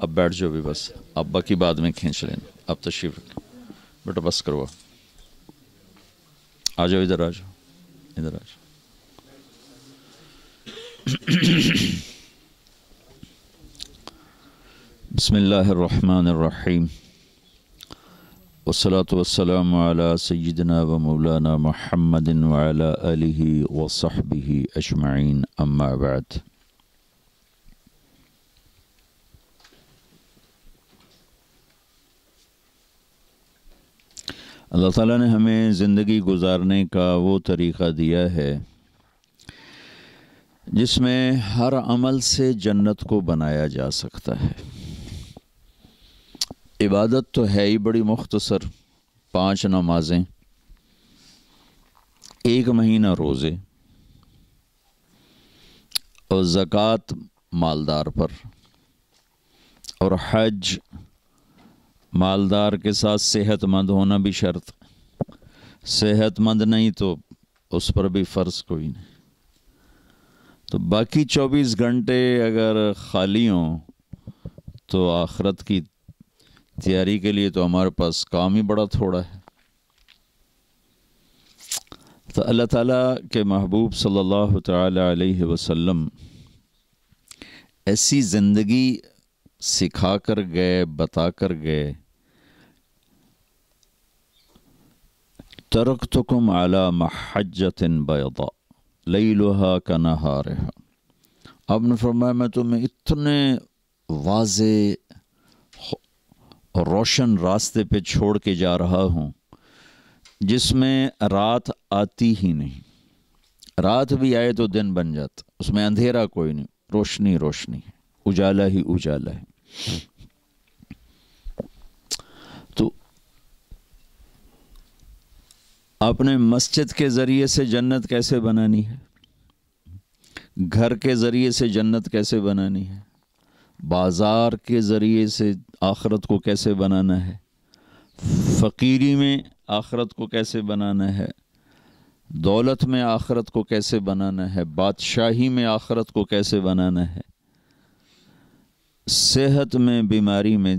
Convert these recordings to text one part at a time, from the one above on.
اب بیٹھ جاؤ بھی بس، اب باقی بعد میں کھینچ لینا، اب تشریف رکھ بیٹا، بس کروا، آ جاؤ ادھر، آ جاؤ ادھر، آ جاؤ۔ بسم اللہ الرحمن الرحیم، والصلاة والسلام علی سیدنا و مولانا محمد وعلی آلہ وصحبہ اجمعین، اما بعد۔ اللہ تعالیٰ نے ہمیں زندگی گزارنے کا وہ طریقہ دیا ہے جس میں ہر عمل سے جنت کو بنایا جا سکتا ہے۔ عبادت تو ہے ہی بڑی مختصر، 5 نمازیں، 1 مہینہ روزے، اور زکوٰۃ مالدار پر، اور حج مالدار کے ساتھ صحت مند ہونا بھی شرط، صحت مند نہیں تو اس پر بھی فرض کوئی نہیں۔ تو باقی 24 گھنٹے اگر خالی ہوں تو آخرت کی تیاری کے لیے تو ہمارے پاس کام ہی بڑا تھوڑا ہے۔ تو اللہ تعالیٰ کے محبوب صلی اللہ تعالی علیہ وسلم ایسی زندگی سکھا کر گئے، بتا کر گئے، ترکتکم علی محجۃ بیضاء لیلھا کنہارھا۔ آپ نے فرمایا میں تمہیں اتنے واضح اور روشن راستے پہ چھوڑ کے جا رہا ہوں جس میں رات آتی ہی نہیں، رات بھی آئے تو دن بن جاتا، اس میں اندھیرا کوئی نہیں، روشنی روشنی ہے، اجالا ہی اجالا ہے۔ تو آپ نے مسجد کے ذریعے سے جنت کیسے بنانی ہے، گھر کے ذریعے سے جنت کیسے بنانی ہے، بازار کے ذریعے سے آخرت کو کیسے بنانا ہے، فقیری میں آخرت کو کیسے بنانا ہے، دولت میں آخرت کو کیسے بنانا ہے، بادشاہی میں آخرت کو کیسے بنانا ہے، صحت میں، بیماری میں،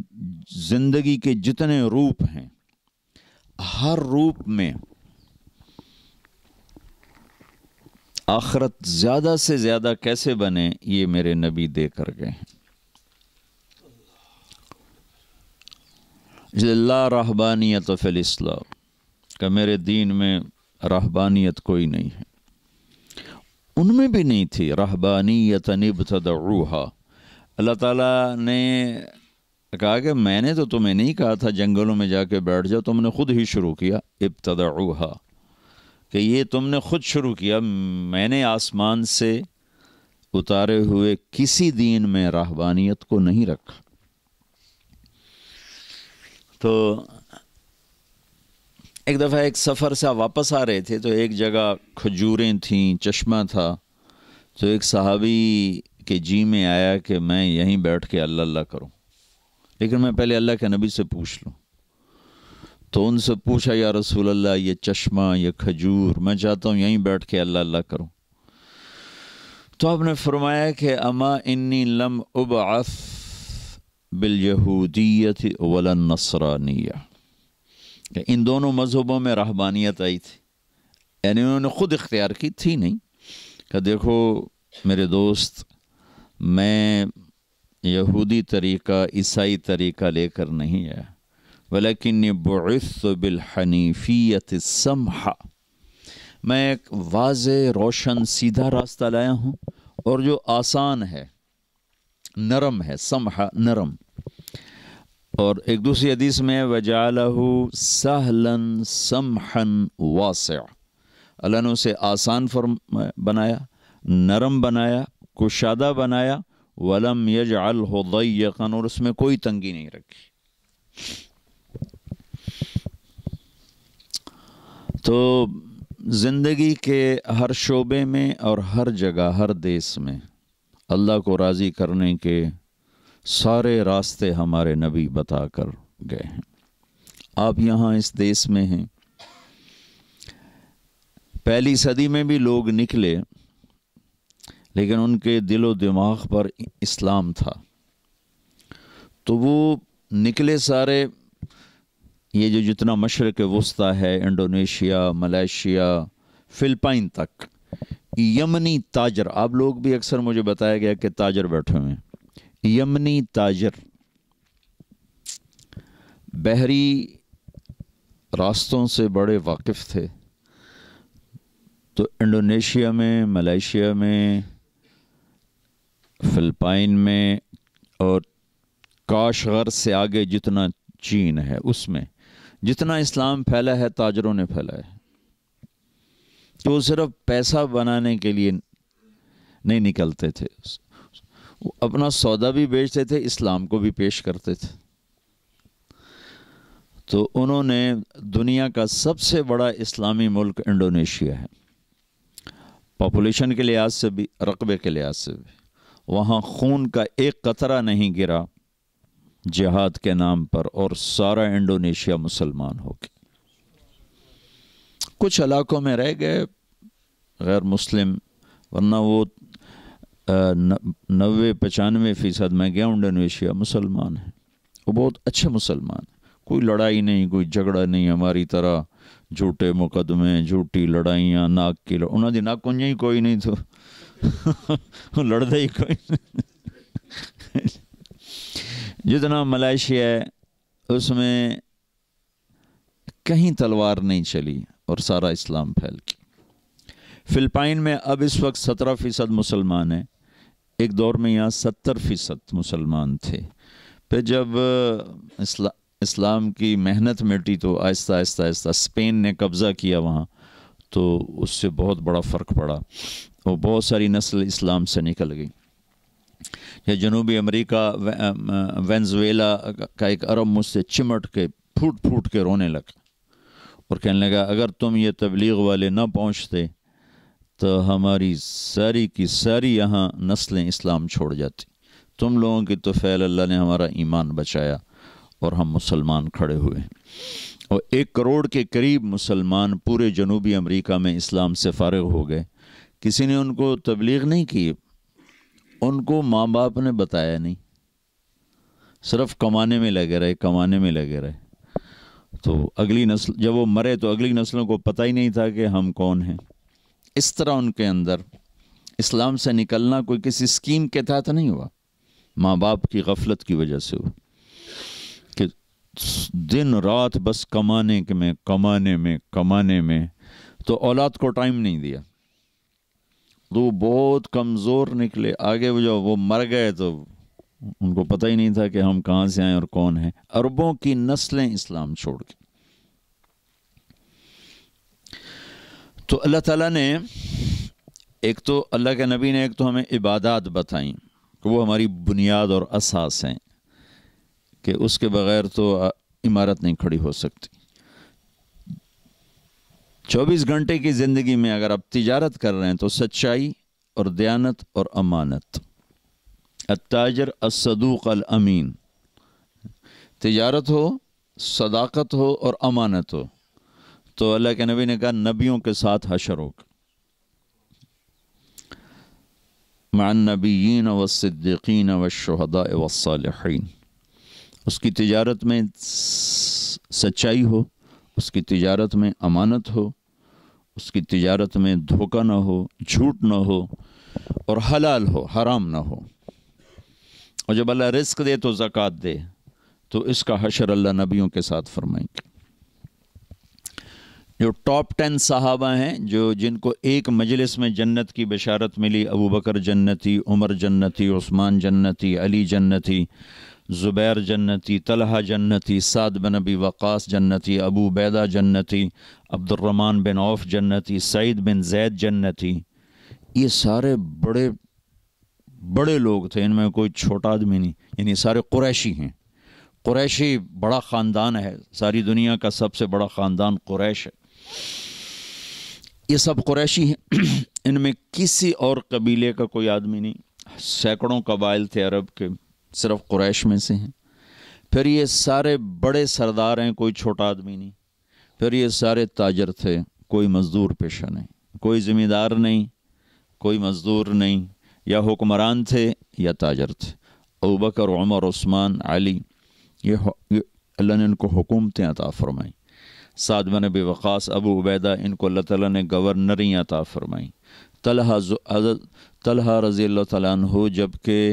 زندگی کے جتنے روپ ہیں ہر روپ میں آخرت زیادہ سے زیادہ کیسے بنے، یہ میرے نبی دے کر گئے ہیں۔ لا رہبانیت فی الاسلام، کہ میرے دین میں رہبانیت کوئی نہیں ہے، ان میں بھی نہیں تھی۔ رہبانیت ابتدعوہا، اللہ تعالیٰ نے کہا کہ میں نے تو تمہیں نہیں کہا تھا جنگلوں میں جا کے بیٹھ جاؤ، تم نے خود ہی شروع کیا، ابتدعوہا، کہ یہ تم نے خود شروع کیا، میں نے آسمان سے اتارے ہوئے کسی دین میں رہبانیت کو نہیں رکھا۔ تو ایک دفعہ ایک سفر سے واپس آ رہے تھے تو ایک جگہ کھجوریں تھیں، چشمہ تھا، تو ایک صحابی کے جی میں آیا کہ میں یہیں بیٹھ کے اللہ اللہ کروں، لیکن میں پہلے اللہ کے نبی سے پوچھ لوں۔ تو ان سے پوچھا یا رسول اللہ، یہ چشمہ، یہ کھجور، میں چاہتا ہوں یہیں بیٹھ کے اللہ اللہ کروں۔ تو آپ نے فرمایا کہ اما انی لم ابعث بالیہودیت ولا النصرانیہ، کہ ان دونوں مذہبوں میں رہبانیت آئی تھی، یعنی انہوں نے خود اختیار کی تھی نہیں، کہ دیکھو میرے دوست، میں یہودی طریقہ، عیسائی طریقہ لے کر نہیں آیا، ولیکنی بعثت بالحنیفیت السمحہ، میں ایک واضح، روشن، سیدھا راستہ لایا ہوں، اور جو آسان ہے، نرم ہے، سمحہ نرم۔ اور ایک دوسری حدیث میں وَجَعَلَهُ سَهْلًا سَمْحًا وَاسِعًا، اللہ نے اسے آسان بنایا، نرم بنایا، کشادہ بنایا، وَلَمْ يَجْعَلْهُ ضَيِّقًا، اور اس میں کوئی تنگی نہیں رکھی۔ تو زندگی کے ہر شعبے میں اور ہر جگہ، ہر دیس میں اللہ کو راضی کرنے کے سارے راستے ہمارے نبی بتا کر گئے ہیں۔ آپ یہاں اس دیس میں ہیں، پہلی صدی میں بھی لوگ نکلے، لیکن ان کے دل و دماغ پر اسلام تھا۔ تو وہ نکلے سارے، یہ جو جتنا مشرق وسطی ہے، انڈونیشیا، ملائیشیا، فلپائن تک، یمنی تاجر، آپ لوگ بھی اکثر مجھے بتایا گیا کہ تاجر بیٹھے ہوئے ہیں، یمنی تاجر بحری راستوں سے بڑے واقف تھے، تو انڈونیشیا میں، ملائیشیا میں، فلپائن میں، اور کاشغر سے آگے جتنا چین ہے، اس میں جتنا اسلام پھیلا ہے تاجروں نے پھیلا ہے۔ تو وہ صرف پیسہ بنانے کے لیے نہیں نکلتے تھے، وہ اپنا سودا بھی بیچتے تھے، اسلام کو بھی پیش کرتے تھے۔ تو انہوں نے دنیا کا سب سے بڑا اسلامی ملک انڈونیشیا ہے، پاپولیشن کے لحاظ سے بھی، رقبے کے لحاظ سے بھی، وہاں خون کا ایک قطرہ نہیں گرا جہاد کے نام پر، اور سارا انڈونیشیا مسلمان ہو گیا۔ کچھ علاقوں میں رہ گئے غیر مسلم، ورنہ وہ 90-95% میں گیا انڈونیشیا مسلمان ہے، وہ بہت اچھے مسلمان ہیں، کوئی لڑائی نہیں، کوئی جھگڑا نہیں ہماری طرح، جھوٹے مقدمے، جھوٹی لڑائیاں، ناک کی انہوں دی ناک کنجا ہی کوئی نہیں تو لڑتے ہی کوئی نہیں۔ جتنا ملائیشیا ہے اس میں کہیں تلوار نہیں چلی اور سارا اسلام پھیل گیا۔ فلپائن میں اب اس وقت 17% مسلمان ہیں، ایک دور میں یہاں 70% مسلمان تھے، پھر جب اسلام کی محنت مٹی تو آہستہ آہستہ آہستہ اسپین نے قبضہ کیا وہاں، تو اس سے بہت بڑا فرق پڑا اور بہت ساری نسل اسلام سے نکل گئی۔ یا جنوبی امریکہ، وینزویلا کا ایک عرب مجھ سے چمٹ کے پھوٹ پھوٹ کے رونے لگا اور کہنے لگا اگر تم یہ تبلیغ والے نہ پہنچتے تو ہماری ساری کی ساری یہاں نسلیں اسلام چھوڑ جاتی، تم لوگوں کی تو فعل اللہ نے ہمارا ایمان بچایا اور ہم مسلمان کھڑے ہوئے، اور 1 کروڑ کے قریب مسلمان پورے جنوبی امریکہ میں اسلام سے فارغ ہو گئے۔ کسی نے ان کو تبلیغ نہیں کی، ان کو ماں باپ نے بتایا نہیں، صرف کمانے میں لگے رہے، کمانے میں لگے رہے، تو اگلی نسل جب وہ مرے تو اگلی نسلوں کو پتہ ہی نہیں تھا کہ ہم کون ہیں۔ اس طرح ان کے اندر اسلام سے نکلنا کوئی کسی اسکیم کے تحت نہیں ہوا، ماں باپ کی غفلت کی وجہ سے ہوا کہ دن رات بس کمانے میں کمانے میں کمانے میں، تو اولاد کو ٹائم نہیں دیا، تو بہت کمزور نکلے۔ آگے وہ مر گئے تو ان کو پتہ ہی نہیں تھا کہ ہم کہاں سے آئیں اور کون ہیں۔ اربوں کی نسلیں اسلام چھوڑ گئی۔ تو اللہ تعالیٰ نے ایک تو اللہ کے نبی نے ایک تو ہمیں عبادات بتائیں کہ وہ ہماری بنیاد اور اساس ہیں، کہ اس کے بغیر تو عمارت نہیں کھڑی ہو سکتی۔ 24 گھنٹے کی زندگی میں اگر آپ تجارت کر رہے ہیں تو سچائی اور دیانت اور امانت، التاجر الصدوق الامین، تجارت ہو، صداقت ہو اور امانت ہو، تو اللہ کے نبی نے کہا نبیوں کے ساتھ حشر ہوگا، مع النبیین والصدیقین والشہداء والصالحین۔ اس کی تجارت میں سچائی ہو، اس کی تجارت میں امانت ہو، اس کی تجارت میں دھوکہ نہ ہو، جھوٹ نہ ہو، اور حلال ہو، حرام نہ ہو۔ اور جب اللہ رزق دے تو زکوٰۃ دے، تو اس کا حشر اللہ نبیوں کے ساتھ فرمائیں گے۔ جو ٹاپ 10 صحابہ ہیں جن کو ایک مجلس میں جنت کی بشارت ملی، ابو بکر جنتی، عمر جنتی، عثمان جنتی، علی جنتی، زبیر جنتی، طلحہ جنتی، سعد بن ابی وقاص جنتی، ابو عبیدہ جنتی، عبد الرحمن بن عوف جنتی، سعید بن زید جنتی، یہ سارے بڑے بڑے لوگ تھے، ان میں کوئی چھوٹا آدمی نہیں، یعنی سارے قریشی ہیں۔ قریشی بڑا خاندان ہے، ساری دنیا کا سب سے بڑا خاندان قریش ہے، یہ سب قریشی ہیں، ان میں کسی اور قبیلے کا کوئی آدمی نہیں، سینکڑوں قبائل تھے عرب کے، صرف قریش میں سے ہیں۔ پھر یہ سارے بڑے سردار ہیں، کوئی چھوٹا آدمی نہیں۔ پھر یہ سارے تاجر تھے، کوئی مزدور پیشہ نہیں، کوئی ذمہ دار نہیں، کوئی مزدور نہیں، یا حکمران تھے یا تاجر تھے، ابو بکر عمر عثمان علی، یہ اللہ نے ان کو حکومتیں عطا فرمائیں. سعد بن ابی وقاص، ابو عبیدہ، ان کو اللہ تعالیٰ نے گورنری عطا فرمائی. طلحہ رضی اللہ تعالیٰ عنہ جب کہ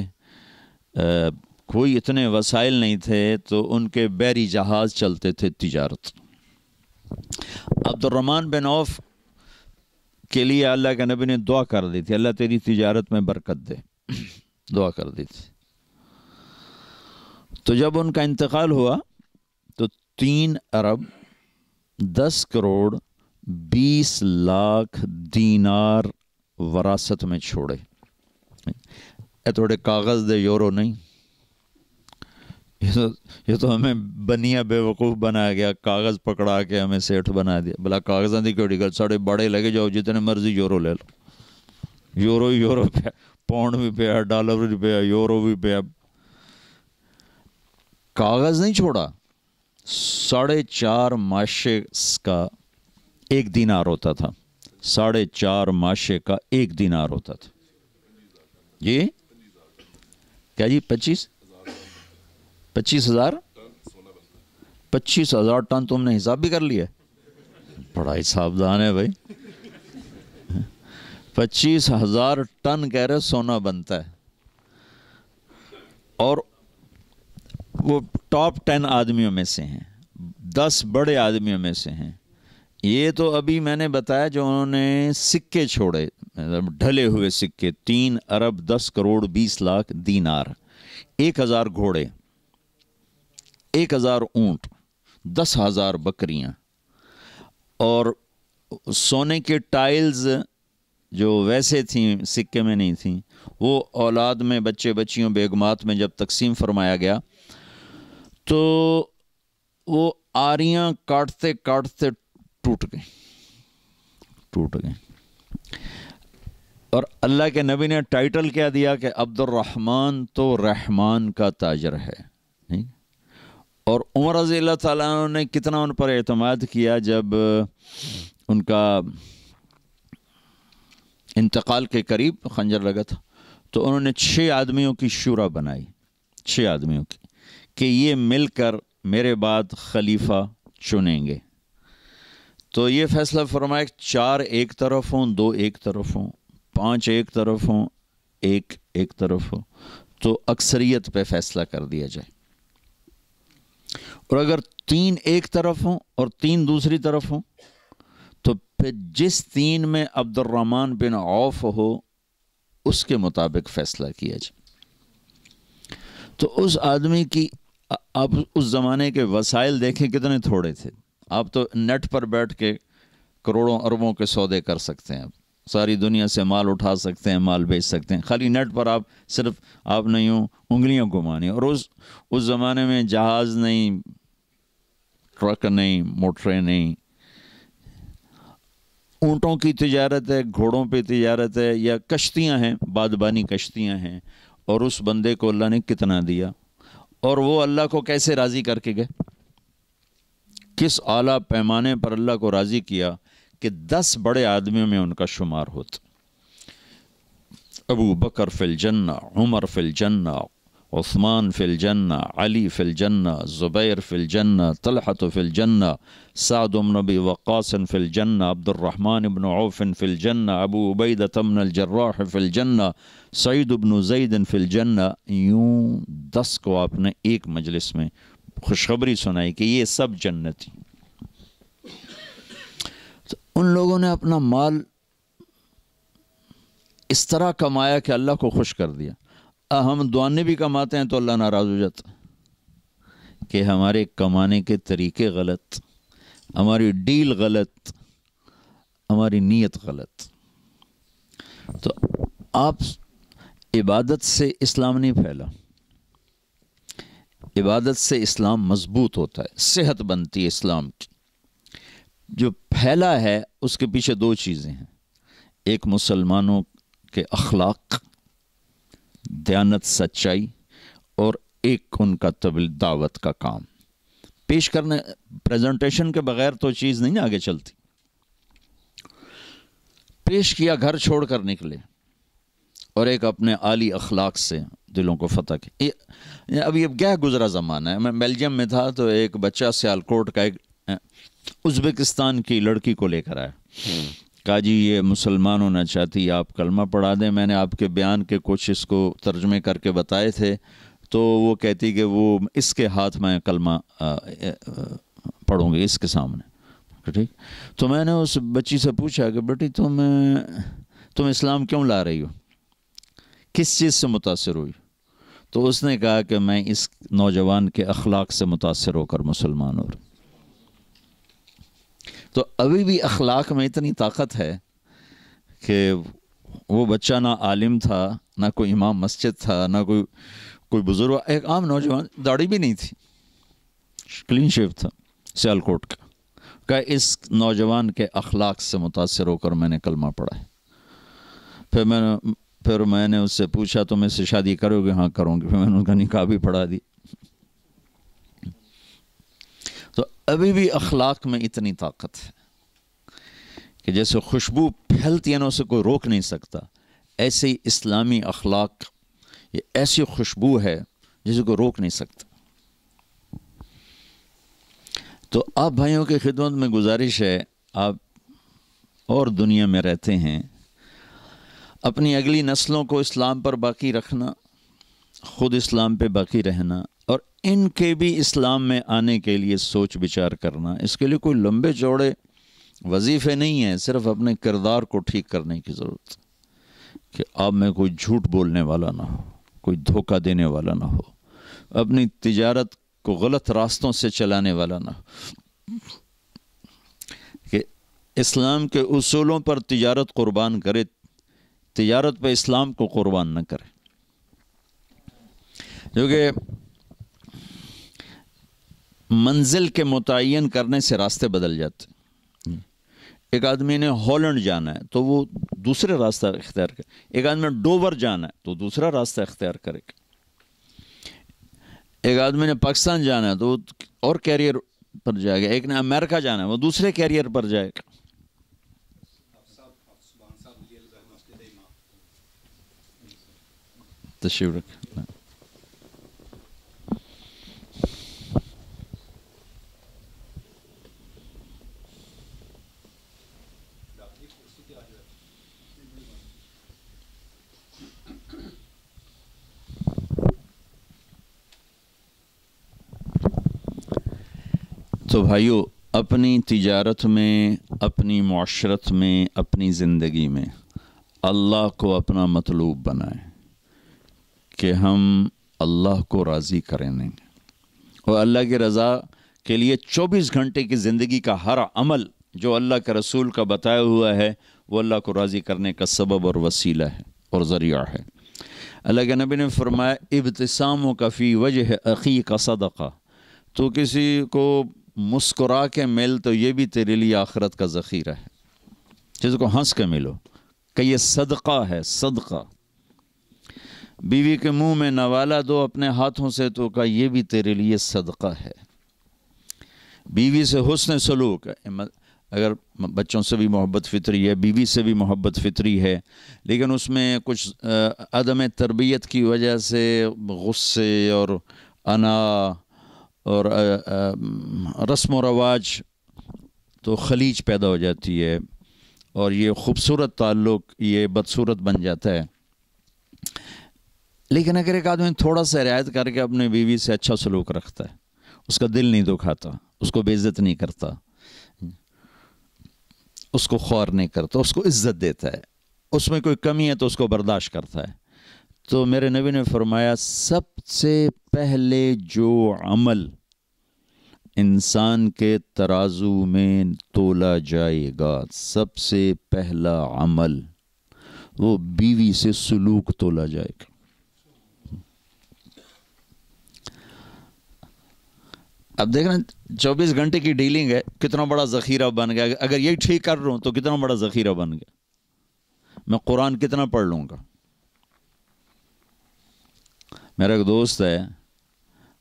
کوئی اتنے وسائل نہیں تھے تو ان کے بحری جہاز چلتے تھے تجارت. عبد الرحمن بن عوف کے لیے اللہ کے نبی نے دعا کر دی تھی، اللہ تیری تجارت میں برکت دے، دعا کر دی تھی. تو جب ان کا انتقال ہوا تو 3 ارب 10 کروڑ 20 لاکھ دینار وراثت میں چھوڑے. اے تھوڑے کاغذ دے یورو نہیں، یہ تو ہمیں بنیا بے وقوف بنا گیا، کاغذ پکڑا کے ہمیں سیٹھ بنا دیا. بلا کاغذاں دی کیڑی گل، ساڑے بڑے لگے جاؤ جتنے مرضی یورو لے لو. یورو پہ، پاؤنڈ بھی پیا، ڈالر بھی پیا، یورو بھی پیا. کاغذ نہیں چھوڑا. 4.5 ماشے کا 1 دینار ہوتا تھا. 4.5 ماشے کا 1 دینار ہوتا تھا. جی کیا جی 25,000 25,000 ٹن تم نے حساب بھی کر لیا؟ بڑا حسابدان ہے بھائی. 25,000 ٹن کہہ رہے سونا بنتا ہے. اور وہ ٹاپ 10 آدمیوں میں سے ہیں، 10 بڑے آدمیوں میں سے ہیں. یہ تو ابھی میں نے بتایا جو انہوں نے سکے چھوڑے، ڈھلے ہوئے سکے، 3 ارب 10 کروڑ 20 لاکھ دینار، 1,000 گھوڑے، 1,000 اونٹ، 10,000 بکریاں، اور سونے کے ٹائلز جو ویسے تھیں سکے میں نہیں تھیں، وہ اولاد میں، بچے بچیوں بیگمات میں جب تقسیم فرمایا گیا تو وہ آریاں کاٹتے کاٹتے ٹوٹ گئیں. اور اللہ کے نبی نے ٹائٹل کیا دیا کہ عبد الرحمن تو رحمان کا تاجر ہے. اور عمر رضی اللہ تعالیٰ عنہ نے کتنا ان پر اعتماد کیا. جب ان کا انتقال کے قریب خنجر لگا تھا تو انہوں نے 6 آدمیوں کی شورا بنائی، 6 آدمیوں کی، کہ یہ مل کر میرے بعد خلیفہ چنیں گے. تو یہ فیصلہ فرمایا کہ 4 ایک طرف ہوں، 2 ایک طرف ہوں، 5 ایک طرف ہوں، 1 ایک طرف ہو، تو اکثریت پہ فیصلہ کر دیا جائے. اور اگر 3 ایک طرف ہوں اور 3 دوسری طرف ہوں تو پھر جس 3 میں عبد الرحمن بن عوف ہو اس کے مطابق فیصلہ کیا جائے. تو اس آدمی کی، آپ اس زمانے کے وسائل دیکھیں کتنے تھوڑے تھے. آپ تو نیٹ پر بیٹھ کے کروڑوں اربوں کے سودے کر سکتے ہیں، ساری دنیا سے مال اٹھا سکتے ہیں، مال بیچ سکتے ہیں. خالی نیٹ پر آپ نے یوں انگلیاں گھمانی. اور اس زمانے میں جہاز نہیں، ٹرک نہیں، موٹریں نہیں، اونٹوں کی تجارت ہے، گھوڑوں پہ تجارت ہے، یا کشتیاں ہیں، بادبانی کشتیاں ہیں. اور اس بندے کو اللہ نے کتنا دیا، اور وہ اللہ کو کیسے راضی کر کے گئے، کس اعلیٰ پیمانے پر اللہ کو راضی کیا کہ 10 بڑے آدمیوں میں ان کا شمار ہوتا. ابو بکر فی الجنہ، عمر فی الجنہ، عثمان فی الجنہ، علی فی الجنہ، زبیر فی الجنہ، طلحۃ فی الجنہ، سعد بن ابی وقاص فی الجنہ، عبد الرحمن بن عوف فی الجنہ، ابو عبیدہ بن الجراح فی الجنہ، سعید بن زید فی الجنہ. یوں 10 کو آپ نے ایک مجلس میں خوشخبری سنائی کہ یہ سب جنتی. تو ان لوگوں نے اپنا مال اس طرح کمایا کہ اللہ کو خوش کر دیا. ہم دعانے بھی کماتے ہیں تو اللہ ناراض ہو جاتا کہ ہمارے کمانے کے طریقے غلط، ہماری ڈیل غلط، ہماری نیت غلط. تو آپ عبادت سے اسلام نہیں پھیلا، عبادت سے اسلام مضبوط ہوتا ہے، صحت بنتی ہے اسلام کی. جو پھیلا ہے اس کے پیچھے 2 چیزیں ہیں، ایک مسلمانوں کے اخلاق، دیانت، سچائی، اور ایک ان کا دعوت کا کام پیش کرنے. پریزنٹیشن کے بغیر تو چیز نہیں آگے چلتی. پیش کیا، گھر چھوڑ کر نکلے، اور ایک اپنے عالی اخلاق سے دلوں کو فتح کی. ابھی اب کیا گزرا زمانہ ہے. میں بیلجیم میں تھا تو ایک بچہ سیالکوٹ کا ایک ازبکستان کی لڑکی کو لے کر آیا. کہا جی یہ مسلمان ہونا چاہتی، آپ کلمہ پڑھا دیں. میں نے آپ کے بیان کے کچھ اس کو ترجمے کر کے بتائے تھے تو وہ کہتی کہ وہ اس کے ہاتھ میں کلمہ پڑھوں گی اس کے سامنے. ٹھیک. تو میں نے اس بچی سے پوچھا کہ بیٹی تم اسلام کیوں لا رہی ہو، کس چیز سے متاثر ہوئی؟ تو اس نے کہا کہ میں اس نوجوان کے اخلاق سے متاثر ہو کر مسلمان ہو رہا. تو ابھی بھی اخلاق میں اتنی طاقت ہے کہ وہ بچہ نہ عالم تھا، نہ کوئی امام مسجد تھا، نہ کوئی بزرگ، ایک عام نوجوان، داڑھی بھی نہیں تھی، کلین شیو تھا، سیالکوٹ کا. کہ اس نوجوان کے اخلاق سے متاثر ہو کر میں نے کلمہ پڑھا ہے. پھر میں نے اس سے پوچھا تم اس سے شادی کرو گے؟ ہاں کروں گی. پھر میں نے ان کا نکاح بھی پڑھا دی. تو ابھی بھی اخلاق میں اتنی طاقت ہے کہ جیسے خوشبو پھیلتی ہے نا اسے کوئی روک نہیں سکتا، ایسے ہی اسلامی اخلاق یہ ایسی خوشبو ہے جسے کوئی روک نہیں سکتا. تو آپ بھائیوں کی خدمت میں گزارش ہے، آپ اور دنیا میں رہتے ہیں، اپنی اگلی نسلوں کو اسلام پر باقی رکھنا، خود اسلام پہ باقی رہنا، اور ان کے بھی اسلام میں آنے کے لیے سوچ بچار کرنا. اس کے لیے کوئی لمبے چوڑے وظیفے نہیں ہیں، صرف اپنے کردار کو ٹھیک کرنے کی ضرورت کہ آپ میں کوئی جھوٹ بولنے والا نہ ہو، کوئی دھوکہ دینے والا نہ ہو، اپنی تجارت کو غلط راستوں سے چلانے والا نہ ہو، کہ اسلام کے اصولوں پر تجارت قربان کرے، تجارت پہ اسلام کو قربان نہ کرے. کیونکہ منزل کے متعین کرنے سے راستے بدل جاتے. ایک آدمی نے ہالینڈ جانا ہے تو وہ دوسرے راستہ اختیار کرے، ایک آدمی نے ڈوور جانا ہے تو دوسرا راستہ اختیار کرے گا، ایک آدمی نے پاکستان جانا ہے تو وہ اور کیریئر پر جائے گا، ایک نے امریکہ جانا ہے وہ دوسرے کیریئر پر جائے گا. تشریف رکھیں. تو بھائیو، اپنی تجارت میں، اپنی معاشرت میں، اپنی زندگی میں اللہ کو اپنا مطلوب بنائیں کہ ہم اللہ کو راضی کریں گے، اور اللہ کی رضا کے لیے 24 گھنٹے کی زندگی کا ہر عمل جو اللہ کے رسول کا بتایا ہوا ہے وہ اللہ کو راضی کرنے کا سبب اور وسیلہ ہے اور ذریعہ ہے. اللہ کے نبی نے فرمایا ابتساموں کا فی وجہ اخی کا صدقہ، تو کسی کو مسکرا کے مل تو یہ بھی تیرے لیے آخرت کا ذخیرہ ہے. جس کو ہنس کے ملو کہ یہ صدقہ ہے، صدقہ. بیوی کے منہ میں نوالا دو اپنے ہاتھوں سے تو کہ یہ بھی تیرے لیے صدقہ ہے. بیوی سے حسن سلوک، اگر بچوں سے بھی محبت فطری ہے، بیوی سے بھی محبت فطری ہے، لیکن اس میں کچھ عدم تربیت کی وجہ سے غصے اور انا اور رسم و رواج تو خلیج پیدا ہو جاتی ہے اور یہ خوبصورت تعلق یہ بدصورت بن جاتا ہے. لیکن اگر ایک آدمی تھوڑا سا رعایت کر کے اپنے بیوی سے اچھا سلوک رکھتا ہے، اس کا دل نہیں دکھاتا، اس کو بے عزت نہیں کرتا، اس کو خوار نہیں کرتا، اس کو عزت دیتا ہے، اس میں کوئی کمی ہے تو اس کو برداشت کرتا ہے، تو میرے نبی نے فرمایا سب سے پہلے جو عمل انسان کے ترازو میں تولا جائے گا، سب سے پہلا عمل وہ بیوی سے سلوک تولا جائے گا. اب دیکھنا 24 گھنٹے کی ڈیلنگ ہے، کتنا بڑا ذخیرہ بن گیا. اگر یہی ٹھیک کر رہا ہوں تو کتنا بڑا ذخیرہ بن گیا. میں قرآن کتنا پڑھ لوں گا. میرا ایک دوست ہے،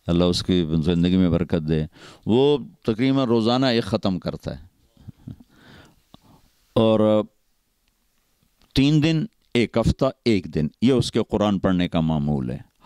اللہ اس کی زندگی میں برکت دے، وہ تقریباً روزانہ ایک ختم کرتا ہے، اور 3 دن، ایک ہفتہ، ایک دن، یہ اس کے قرآن پڑھنے کا معمول ہے.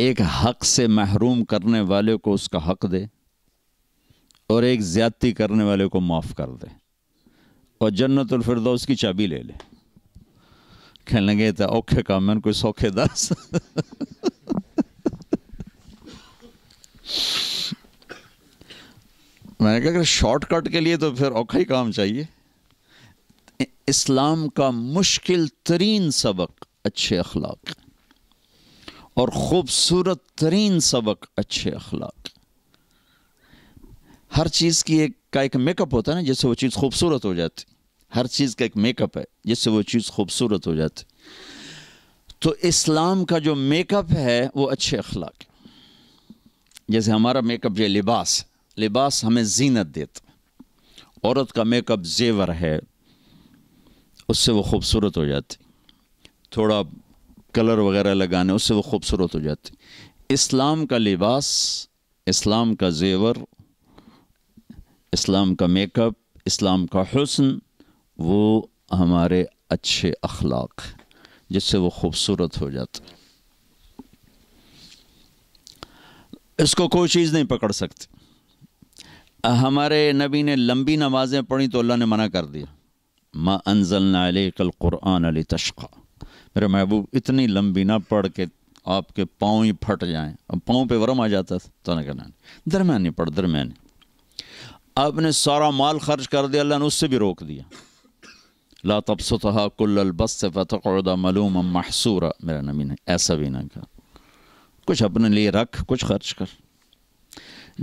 ایک حق سے محروم کرنے والے کو اس کا حق دے اور ایک زیادتی کرنے والے کو معاف کر دے اور جنت الفردوس کی چابی لے لے. کہنے لگے تھا اوکھے کام میں کوئی سوکھے دس. میں نے کہا کہ شارٹ کٹ کے لیے تو پھر اوکھا ہی کام چاہیے. اسلام کا مشکل ترین سبق اچھے اخلاق اور خوبصورت ترین سبق اچھے اخلاق. ہر چیز کی ایک میک اپ ہوتا ہے نا جس سے وہ چیز خوبصورت ہو جاتی. ہر چیز کا ایک میک اپ ہے جس سے وہ چیز خوبصورت ہو جاتی. تو اسلام کا جو میک اپ ہے وہ اچھے اخلاق. جیسے ہمارا میک اپ یہ لباس ہمیں زینت دیتا. عورت کا میک اپ زیور ہے، اس سے وہ خوبصورت ہو جاتی. تھوڑا کلر وغیرہ لگانے اس سے وہ خوبصورت ہو جاتی. اسلام کا لباس، اسلام کا زیور، اسلام کا میک اپ، اسلام کا حسن وہ ہمارے اچھے اخلاق جس سے وہ خوبصورت ہو جاتا. اس کو کوئی چیز نہیں پکڑ سکتی. ہمارے نبی نے لمبی نمازیں پڑھی تو اللہ نے منع کر دیا. ما انزلنا علیک القرآن لتشقى. میرے محبوب اتنی لمبی نہ پڑھ کے آپ کے پاؤں ہی پھٹ جائیں. اب پاؤں پہ ورم آ جاتا تھا تو نے کہنا درمیانی پڑھ درمیانی. آپ نے سارا مال خرچ کر دیا، اللہ نے اس سے بھی روک دیا. لا تبسطها كل البسط فتقعد ملوما محسورا. میرے نبی نے ایسا بھی نہ کہا. کچھ اپنے لیے رکھ، کچھ خرچ کر.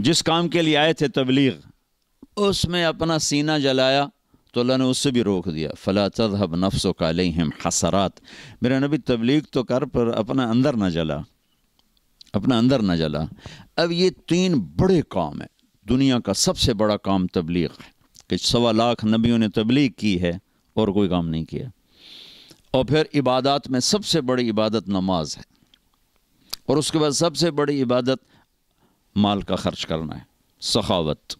جس کام کے لیے آئے تھے تبلیغ، اس میں اپنا سینہ جلایا تو اللہ نے اس سے بھی روک دیا. فلا تذهب نفسك عليهم حسرات. میرے نبی تبلیغ تو کر پر اپنا اندر نہ جلا، اپنا اندر نہ جلا. اب یہ تین بڑے کام ہیں. دنیا کا سب سے بڑا کام تبلیغ ہے کہ 1.25 لاکھ نبیوں نے تبلیغ کی ہے اور کوئی کام نہیں کیا. اور پھر عبادات میں سب سے بڑی عبادت نماز ہے، اور اس کے بعد سب سے بڑی عبادت مال کا خرچ کرنا ہے، سخاوت.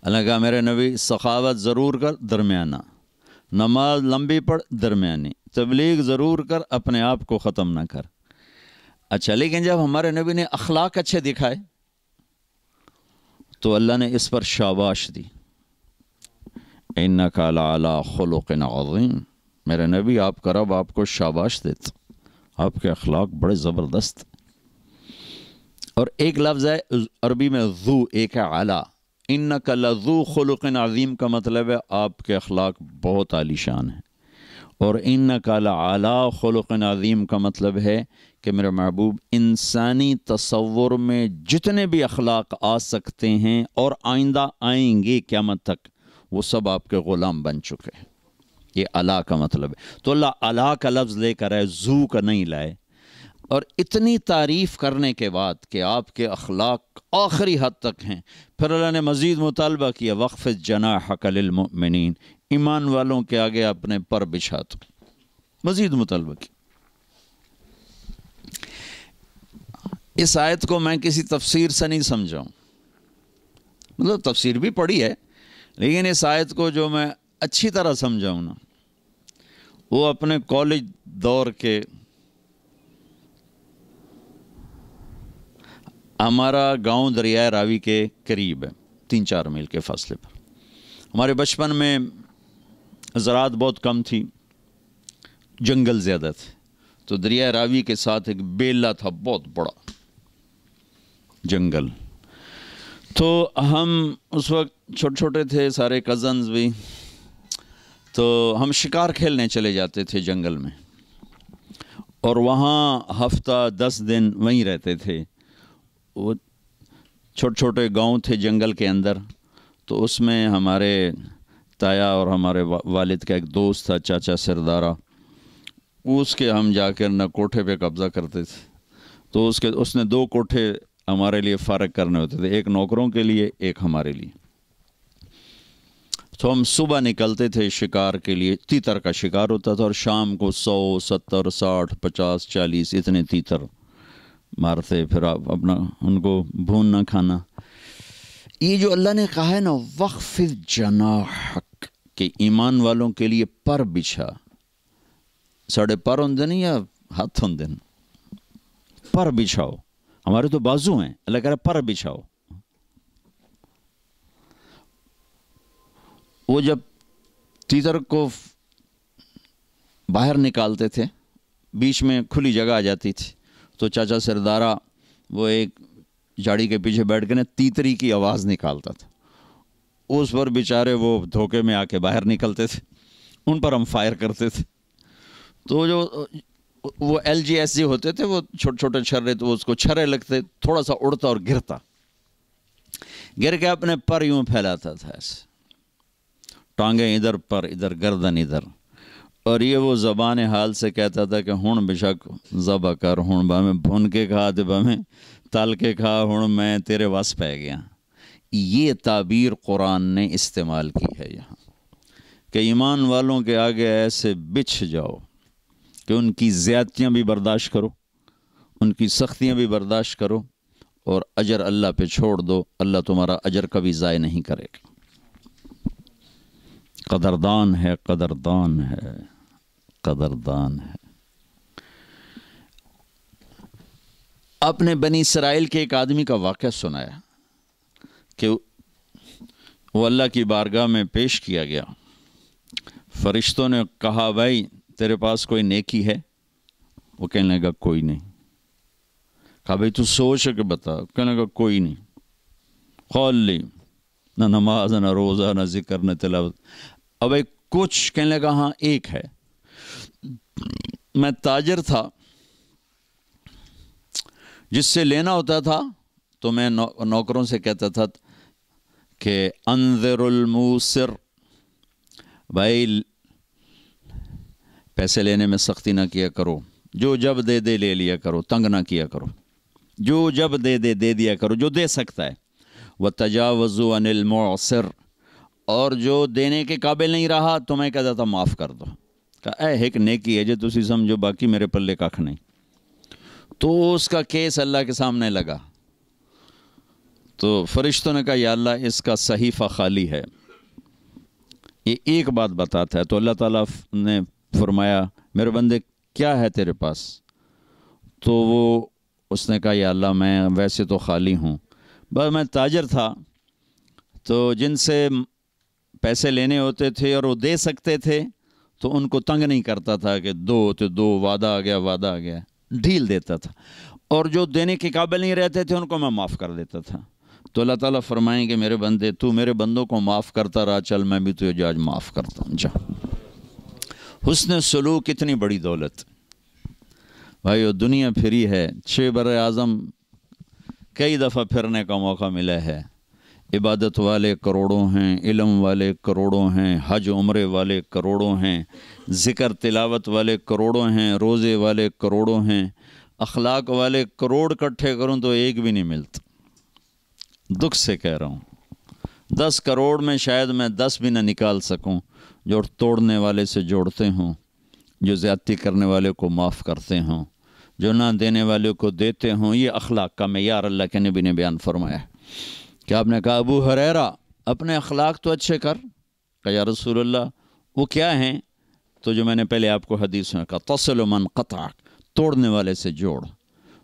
اللہ کہا میرے نبی سخاوت ضرور کر درمیانہ، نماز لمبی پڑھ درمیانی، تبلیغ ضرور کر اپنے آپ کو ختم نہ کر. اچھا لیکن جب ہمارے نبی نے اخلاق اچھے دکھائے تو اللہ نے اس پر شاباش دی. اِنَّكَ لَعَلَىٰ خُلُقٍ عَظِيمٍ. میرے نبی آپ کا رب آپ کو شاباش دیتا، آپ کے اخلاق بڑے زبردست. اور ایک لفظ ہے عربی میں ذو، ایک ہے علا. اِنَّكَ لَذُو خُلُقٍ عَظِيمٍ کا مطلب ہے آپ کے اخلاق بہت عالی شان ہیں. اور اِنَّكَ لَعَلَىٰ خُلُقٍ عَظِيمٍ کا مطلب ہے کہ میرے محبوب انسانی تصور میں جتنے بھی اخلاق آ سکتے ہیں اور آئندہ آئیں گے قیامت تک، وہ سب آپ کے غلام بن چکے ہیں. یہ علا کا مطلب ہے. تو اللہ علا کا لفظ لے کر آئے، زو کا نہیں لائے. اور اتنی تعریف کرنے کے بعد کہ آپ کے اخلاق آخری حد تک ہیں، پھر اللہ نے مزید مطالبہ کیا وَخْفِضْ جَنَاحَكَ لِلْمُؤْمِنِينَ. ایمان والوں کے آگے اپنے پر بچھا دو. مزید مطالبہ کیا. اس آیت کو میں کسی تفسیر سے نہیں سمجھاؤں، مطلب تفسیر بھی پڑھی ہے، لیکن اس آیت کو جو میں اچھی طرح سمجھاؤں نا، وہ اپنے کالج دور کے، ہمارا گاؤں دریائے راوی کے قریب ہے، 3-4 میل کے فاصلے پر. ہمارے بچپن میں زراعت بہت کم تھی، جنگل زیادہ تھے. تو دریائے راوی کے ساتھ ایک بیلا تھا، بہت بڑا جنگل. تو ہم اس وقت چھوٹے چھوٹے تھے، سارے کزنز بھی، تو ہم شکار کھیلنے چلے جاتے تھے جنگل میں، اور وہاں ہفتہ 10 دن وہیں رہتے تھے. وہ چھوٹے چھوٹے گاؤں تھے جنگل کے اندر. تو اس میں ہمارے تایا اور ہمارے والد کا ایک دوست تھا، چاچا سردارہ. اس کے ہم جا کر نہ کوٹھے پہ قبضہ کرتے تھے. تو اس نے 2 کوٹھے ہمارے لیے فارغ کرنے ہوتے تھے، ایک نوکروں کے لیے، ایک ہمارے لیے. تو ہم صبح نکلتے تھے شکار کے لیے، تیتر کا شکار ہوتا تھا، اور شام کو 100 70 60 50 40 اتنے تیتر مارتے. پھر آپ اپنا ان کو بھوننا کھانا. یہ جو اللہ نے کہا ہے نا وَخْفِضْ جَنَاحَكَ، کہ ایمان والوں کے لیے پر بچھا. ساڑھے پر ہوندے نہیں یا ہاتھ ہوندے، پر بچھاؤ. ہمارے تو بازو ہیں, اللہ کہہ رہا ہے پر بچھاؤ. وہ جب تیتر کو باہر نکالتے تھے, بیچ میں کھلی جگہ آ جاتی تھی, تو چاچا سردارا وہ ایک جھاڑی کے پیچھے بیٹھ کے نا تیتری کی آواز نکالتا تھا. اس پر بیچارے وہ دھوکے میں آ کے باہر نکلتے تھے, ان پر ہم فائر کرتے تھے. تو جو وہ LGS ہوتے تھے وہ چھوٹے چھوٹے چھرے, تو اس کو چھرے لگتے, تھوڑا سا اڑتا اور گرتا, گر کے اپنے پر یوں پھیلاتا تھا ایسے, ٹانگیں ادھر پر ادھر, گردن ادھر. اور یہ وہ زبان حال سے کہتا تھا کہ ہن بشک ذبح کر, ہن با میں بھن کے کھا تے با میں تل کے کھا, ہن میں تیرے وس پہ گیا. یہ تعبیر قرآن نے استعمال کی ہے یہاں, کہ ایمان والوں کے آگے ایسے بچھ جاؤ کہ ان کی زیادتیاں بھی برداشت کرو, ان کی سختیاں بھی برداشت کرو, اور اجر اللہ پہ چھوڑ دو. اللہ تمہارا اجر کبھی ضائع نہیں کرے گا. قدردان ہے, قدردان ہے, قدردان ہے. آپ نے بنی اسرائیل کے ایک آدمی کا واقعہ سنایا کہ وہ اللہ کی بارگاہ میں پیش کیا گیا. فرشتوں نے کہا بھائی تیرے پاس کوئی نیکی ہے؟ وہ کہنے لگا کوئی نہیں. کہا بھائی تو سوچ کے بتا. کہنے لگا کوئی نہیں. خالی نہ نماز, نہ روزہ, نہ ذکر, نہ تلاوت. اب ایک کچھ کہنے لگا ہاں ایک ہے. میں تاجر تھا, جس سے لینا ہوتا تھا تو میں نوکروں سے کہتا تھا کہ انذر الموسر, بھائی پیسے لینے میں سختی نہ کیا کرو, جو جب دے دے لے لیا کرو, تنگ نہ کیا کرو, جو جب دے دے دے دیا کرو, جو دے سکتا ہے. وَتَجَاوَزُوا عَنِ الْمُعْسِرِ, اور جو دینے کے قابل نہیں رہا تو میں کہتا تھا معاف کر دو. کہا اے ایک نیکی ہے جو تسی سمجھو, باقی میرے پلے کھ نہیں. تو اس کا کیس اللہ کے سامنے لگا. تو فرشتوں نے کہا یا اللہ اس کا صحیفہ خالی ہے, یہ ایک بات بتاتا ہے. تو اللہ تعالیٰ نے فرمایا میرے بندے کیا ہے تیرے پاس؟ تو وہ اس نے کہا یا اللہ میں ویسے تو خالی ہوں, بس میں تاجر تھا, تو جن سے پیسے لینے ہوتے تھے اور وہ دے سکتے تھے تو ان کو تنگ نہیں کرتا تھا کہ دو تو دو, وعدہ آ گیا وعدہ آ گیا, ڈھیل دیتا تھا. اور جو دینے کے قابل نہیں رہتے تھے ان کو میں معاف کر دیتا تھا. تو اللہ تعالیٰ فرمائیں گے میرے بندے تو میرے بندوں کو معاف کرتا رہا, چل میں بھی تجھے آج معاف کرتا ہوں. جا. حسن سلوک اتنی بڑی دولت بھائیو, دنیا پھری ہے, 6 بر اعظم کئی دفعہ پھرنے کا موقع ملا ہے. عبادت والے کروڑوں ہیں, علم والے کروڑوں ہیں, حج عمرے والے کروڑوں ہیں, ذکر تلاوت والے کروڑوں ہیں, روزے والے کروڑوں ہیں, اخلاق والے کروڑ اکٹھے کروں تو ایک بھی نہیں ملتا. دکھ سے کہہ رہا ہوں, 10 کروڑ میں شاید میں 10 بھی نہ نکال سکوں جو توڑنے والے سے جوڑتے ہوں, جو زیادتی کرنے والے کو معاف کرتے ہوں, جو نہ دینے والے کو دیتے ہوں. یہ اخلاق کا معیار اللہ کے نبی نے بیان فرمایا ہے. کہ آپ نے کہا ابو ہریرہ اپنے اخلاق تو اچھے کر. کہا یا رسول اللہ وہ کیا ہیں؟ تو جو میں نے پہلے آپ کو حدیث میں کہا تصل من قطعک, توڑنے والے سے جوڑ.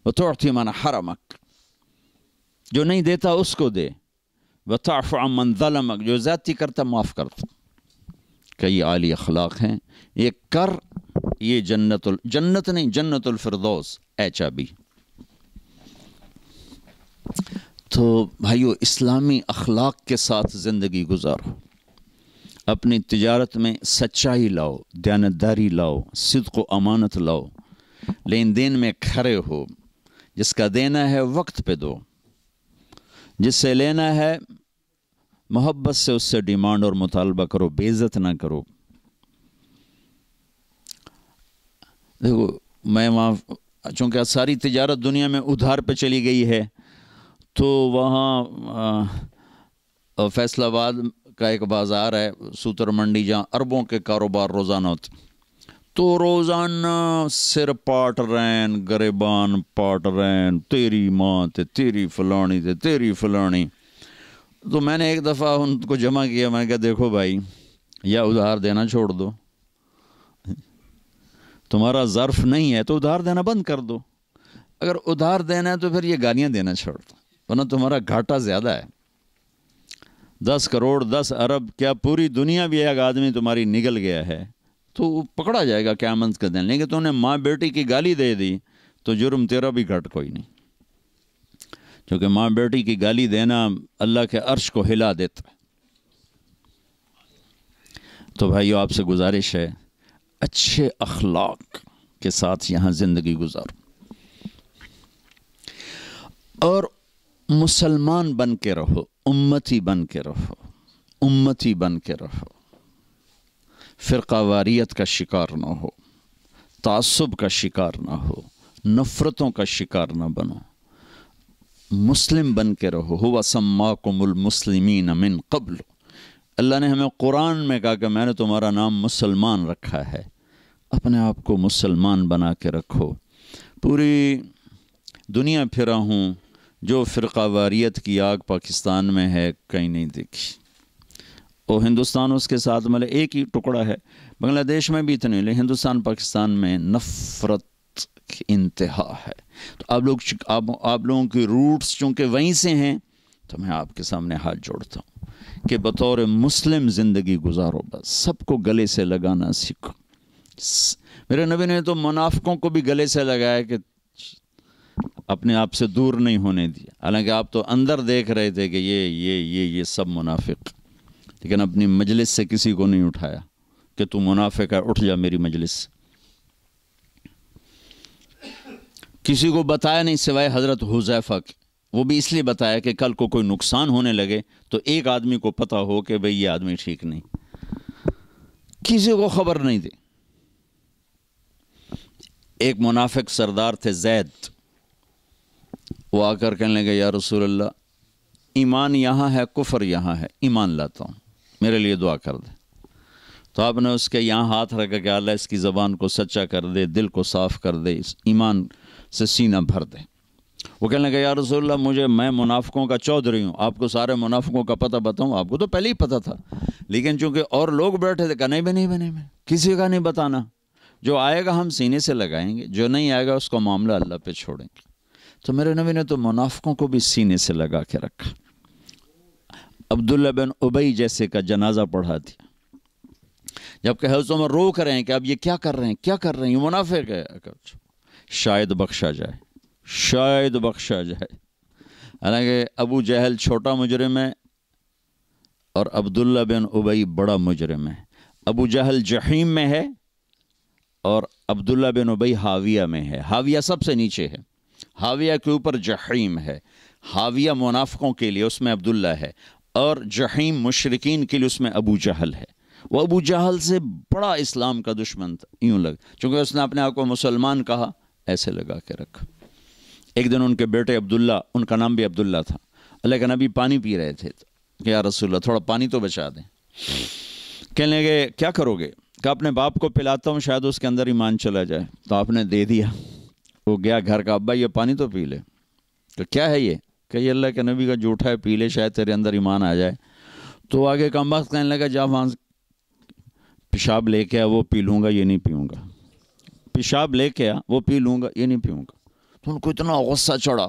وتعطی من حرمک, جو نہیں دیتا اس کو دے. وتعفو عن من ظلمک, جو زیادتی کرتا معاف کرتا. کئی عالی اخلاق ہیں, یہ کر, یہ جنت نہیں جنت الفردوس اے چابی. تو بھائیو اسلامی اخلاق کے ساتھ زندگی گزارو. اپنی تجارت میں سچائی لاؤ, دیانتداری لاؤ, صدق و امانت لاؤ, لین دین میں کھڑے ہو. جس کا دینا ہے وقت پہ دو, جس سے لینا ہے محبت سے اس سے ڈیمانڈ اور مطالبہ کرو, بے عزت نہ کرو. دیکھو میں وہاں چونکہ ساری تجارت دنیا میں ادھار پہ چلی گئی ہے, تو وہاں فیصل آباد کا ایک بازار ہے سوتر منڈی, جہاں اربوں کے کاروبار روزانہ ہوتے. تو روزانہ سر پاٹ رین, گریبان پاٹ رین, تیری ماں تے تیری فلانی تے تیری فلانی. تو میں نے ایک دفعہ ان کو جمع کیا, میں نے کہا دیکھو بھائی یا ادھار دینا چھوڑ دو, تمہارا ظرف نہیں ہے تو ادھار دینا بند کر دو. اگر ادھار دینا ہے تو پھر یہ گالیاں دینا چھوڑ دو، ورنہ تمہارا گھاٹا زیادہ ہے۔ 10 کروڑ 10 ارب کیا پوری دنیا بھی ایک آدمی تمہاری نگل گیا ہے تو وہ پکڑا جائے گا قیامت کے دن، لیکن تم نے ماں بیٹی کی گالی دے دی تو جرم تیرا بھی گھٹ کوئی نہیں، کیونکہ ماں بیٹی کی گالی دینا اللہ کے عرش کو ہلا دیتا ہے۔ تو بھائیو آپ سے گزارش ہے اچھے اخلاق کے ساتھ یہاں زندگی گزارو، اور مسلمان بن کے رہو، امتی بن کے رہو، امتی بن کے رہو، فرقہ واریت کا شکار نہ ہو، تعصب کا شکار نہ ہو، نفرتوں کا شکار نہ بنو، مسلم بن کے رہو۔ ہوا سماکم المسلمین من قبل، اللہ نے ہمیں قرآن میں کہا کہ میں نے تمہارا نام مسلمان رکھا ہے، اپنے آپ کو مسلمان بنا کے رکھو۔ پوری دنیا پھرا ہوں، جو فرقہ واریت کی آگ پاکستان میں ہے کہیں نہیں دیکھی، اور ہندوستان اس کے ساتھ مطلب ایک ہی ٹکڑا ہے، بنگلہ دیش میں بھی اتنے، لیکن ہندوستان پاکستان میں نفرت کی انتہا ہے۔ تو آپ لوگوں کی روٹس چونکہ وہیں سے ہیں، تو میں آپ کے سامنے ہاتھ جوڑتا ہوں کہ بطور مسلم زندگی گزارو، بس سب کو گلے سے لگانا سیکھو۔ میرے نبی نے تو منافقوں کو بھی گلے سے لگایا کہ اپنے آپ سے دور نہیں ہونے دیا، حالانکہ آپ تو اندر دیکھ رہے تھے کہ یہ سب منافق، لیکن اپنی مجلس سے کسی کو نہیں اٹھایا کہ تو منافق ہے، اٹھ جا میری مجلس سے۔ کسی کو بتایا نہیں سوائے حضرت حذیفہ کے، وہ بھی اس لیے بتایا کہ کل کو کوئی نقصان ہونے لگے تو ایک آدمی کو پتہ ہو کہ بھئی یہ آدمی ٹھیک نہیں، کسی کو خبر نہیں دی۔ ایک منافق سردار تھے زید، وہ آ کر کہنے لگے یا رسول اللہ ایمان یہاں ہے کفر یہاں ہے، ایمان لاتا ہوں، میرے لیے دعا کر دے۔ تو آپ نے اس کے یہاں ہاتھ رکھا کہ اللہ اس کی زبان کو سچا کر دے، دل کو صاف کر دے، اس ایمان سے سینہ بھر دے۔ وہ کہنے لگا یا رسول اللہ میں منافقوں کا چودھری ہوں، آپ کو سارے منافقوں کا پتہ بتاؤں؟ آپ کو تو پہلے ہی پتہ تھا، لیکن چونکہ اور لوگ بیٹھے تھے، کہا نہیں کسی کا نہیں بتانا، جو آئے گا ہم سینے سے لگائیں گے، جو نہیں آئے گا اس کا معاملہ اللہ پہ چھوڑیں گے۔ تو میرے نبی نے تو منافقوں کو بھی سینے سے لگا کے رکھا۔ عبداللہ بن ابی جیسے کا جنازہ پڑھا دیا، جبکہ حضرت عمر رو کر رہے ہیں کہ اب یہ کیا کر رہے ہیں، یہ منافق ہے، شاید بخشا جائے، شاید بخشا جائے۔ حالانکہ ابو جہل چھوٹا مجرم ہے اور عبداللہ بن ابی بڑا مجرم ہے۔ ابو جہل جحیم میں ہے اور عبداللہ بن ابی حاویہ میں ہے، حاویہ سب سے نیچے ہے، حاویہ کے اوپر جحیم ہے۔ حاویہ منافقوں کے لیے، اس میں عبداللہ ہے، اور جحیم مشرکین کے لیے، اس میں ابو جہل ہے۔ وہ ابو جہل سے بڑا اسلام کا دشمن تھا، یوں چونکہ اس نے اپنے آپ کو مسلمان کہا، ایسے لگا کے رکھا۔ ایک دن ان کے بیٹے عبداللہ، ان کا نام بھی عبداللہ تھا، اللہ کے نبی پانی پی رہے تھے کہ یا رسول اللہ تھوڑا پانی تو بچا دیں۔ کہنے لگے کیا کرو گے؟ کہ اپنے باپ کو پلاتا ہوں، شاید اس کے اندر ایمان چلا جائے۔ تو آپ نے دے دیا۔ وہ گیا گھر کا، ابا یہ پانی تو پی لے۔ تو کیا ہے یہ؟ کہ یہ اللہ کے نبی کا جھوٹا ہے، پی لے شاید تیرے اندر ایمان آ جائے۔ تو آگے کم وقت کہنے لگا جا وہاں پیشاب لے کے آ، وہ پی لوں گا، یہ نہیں پیوں گا۔ پیشاب لے کے آ، وہ پی لوں گا، یہ نہیں پیوں گا۔ تو ان کو اتنا غصہ چڑھا،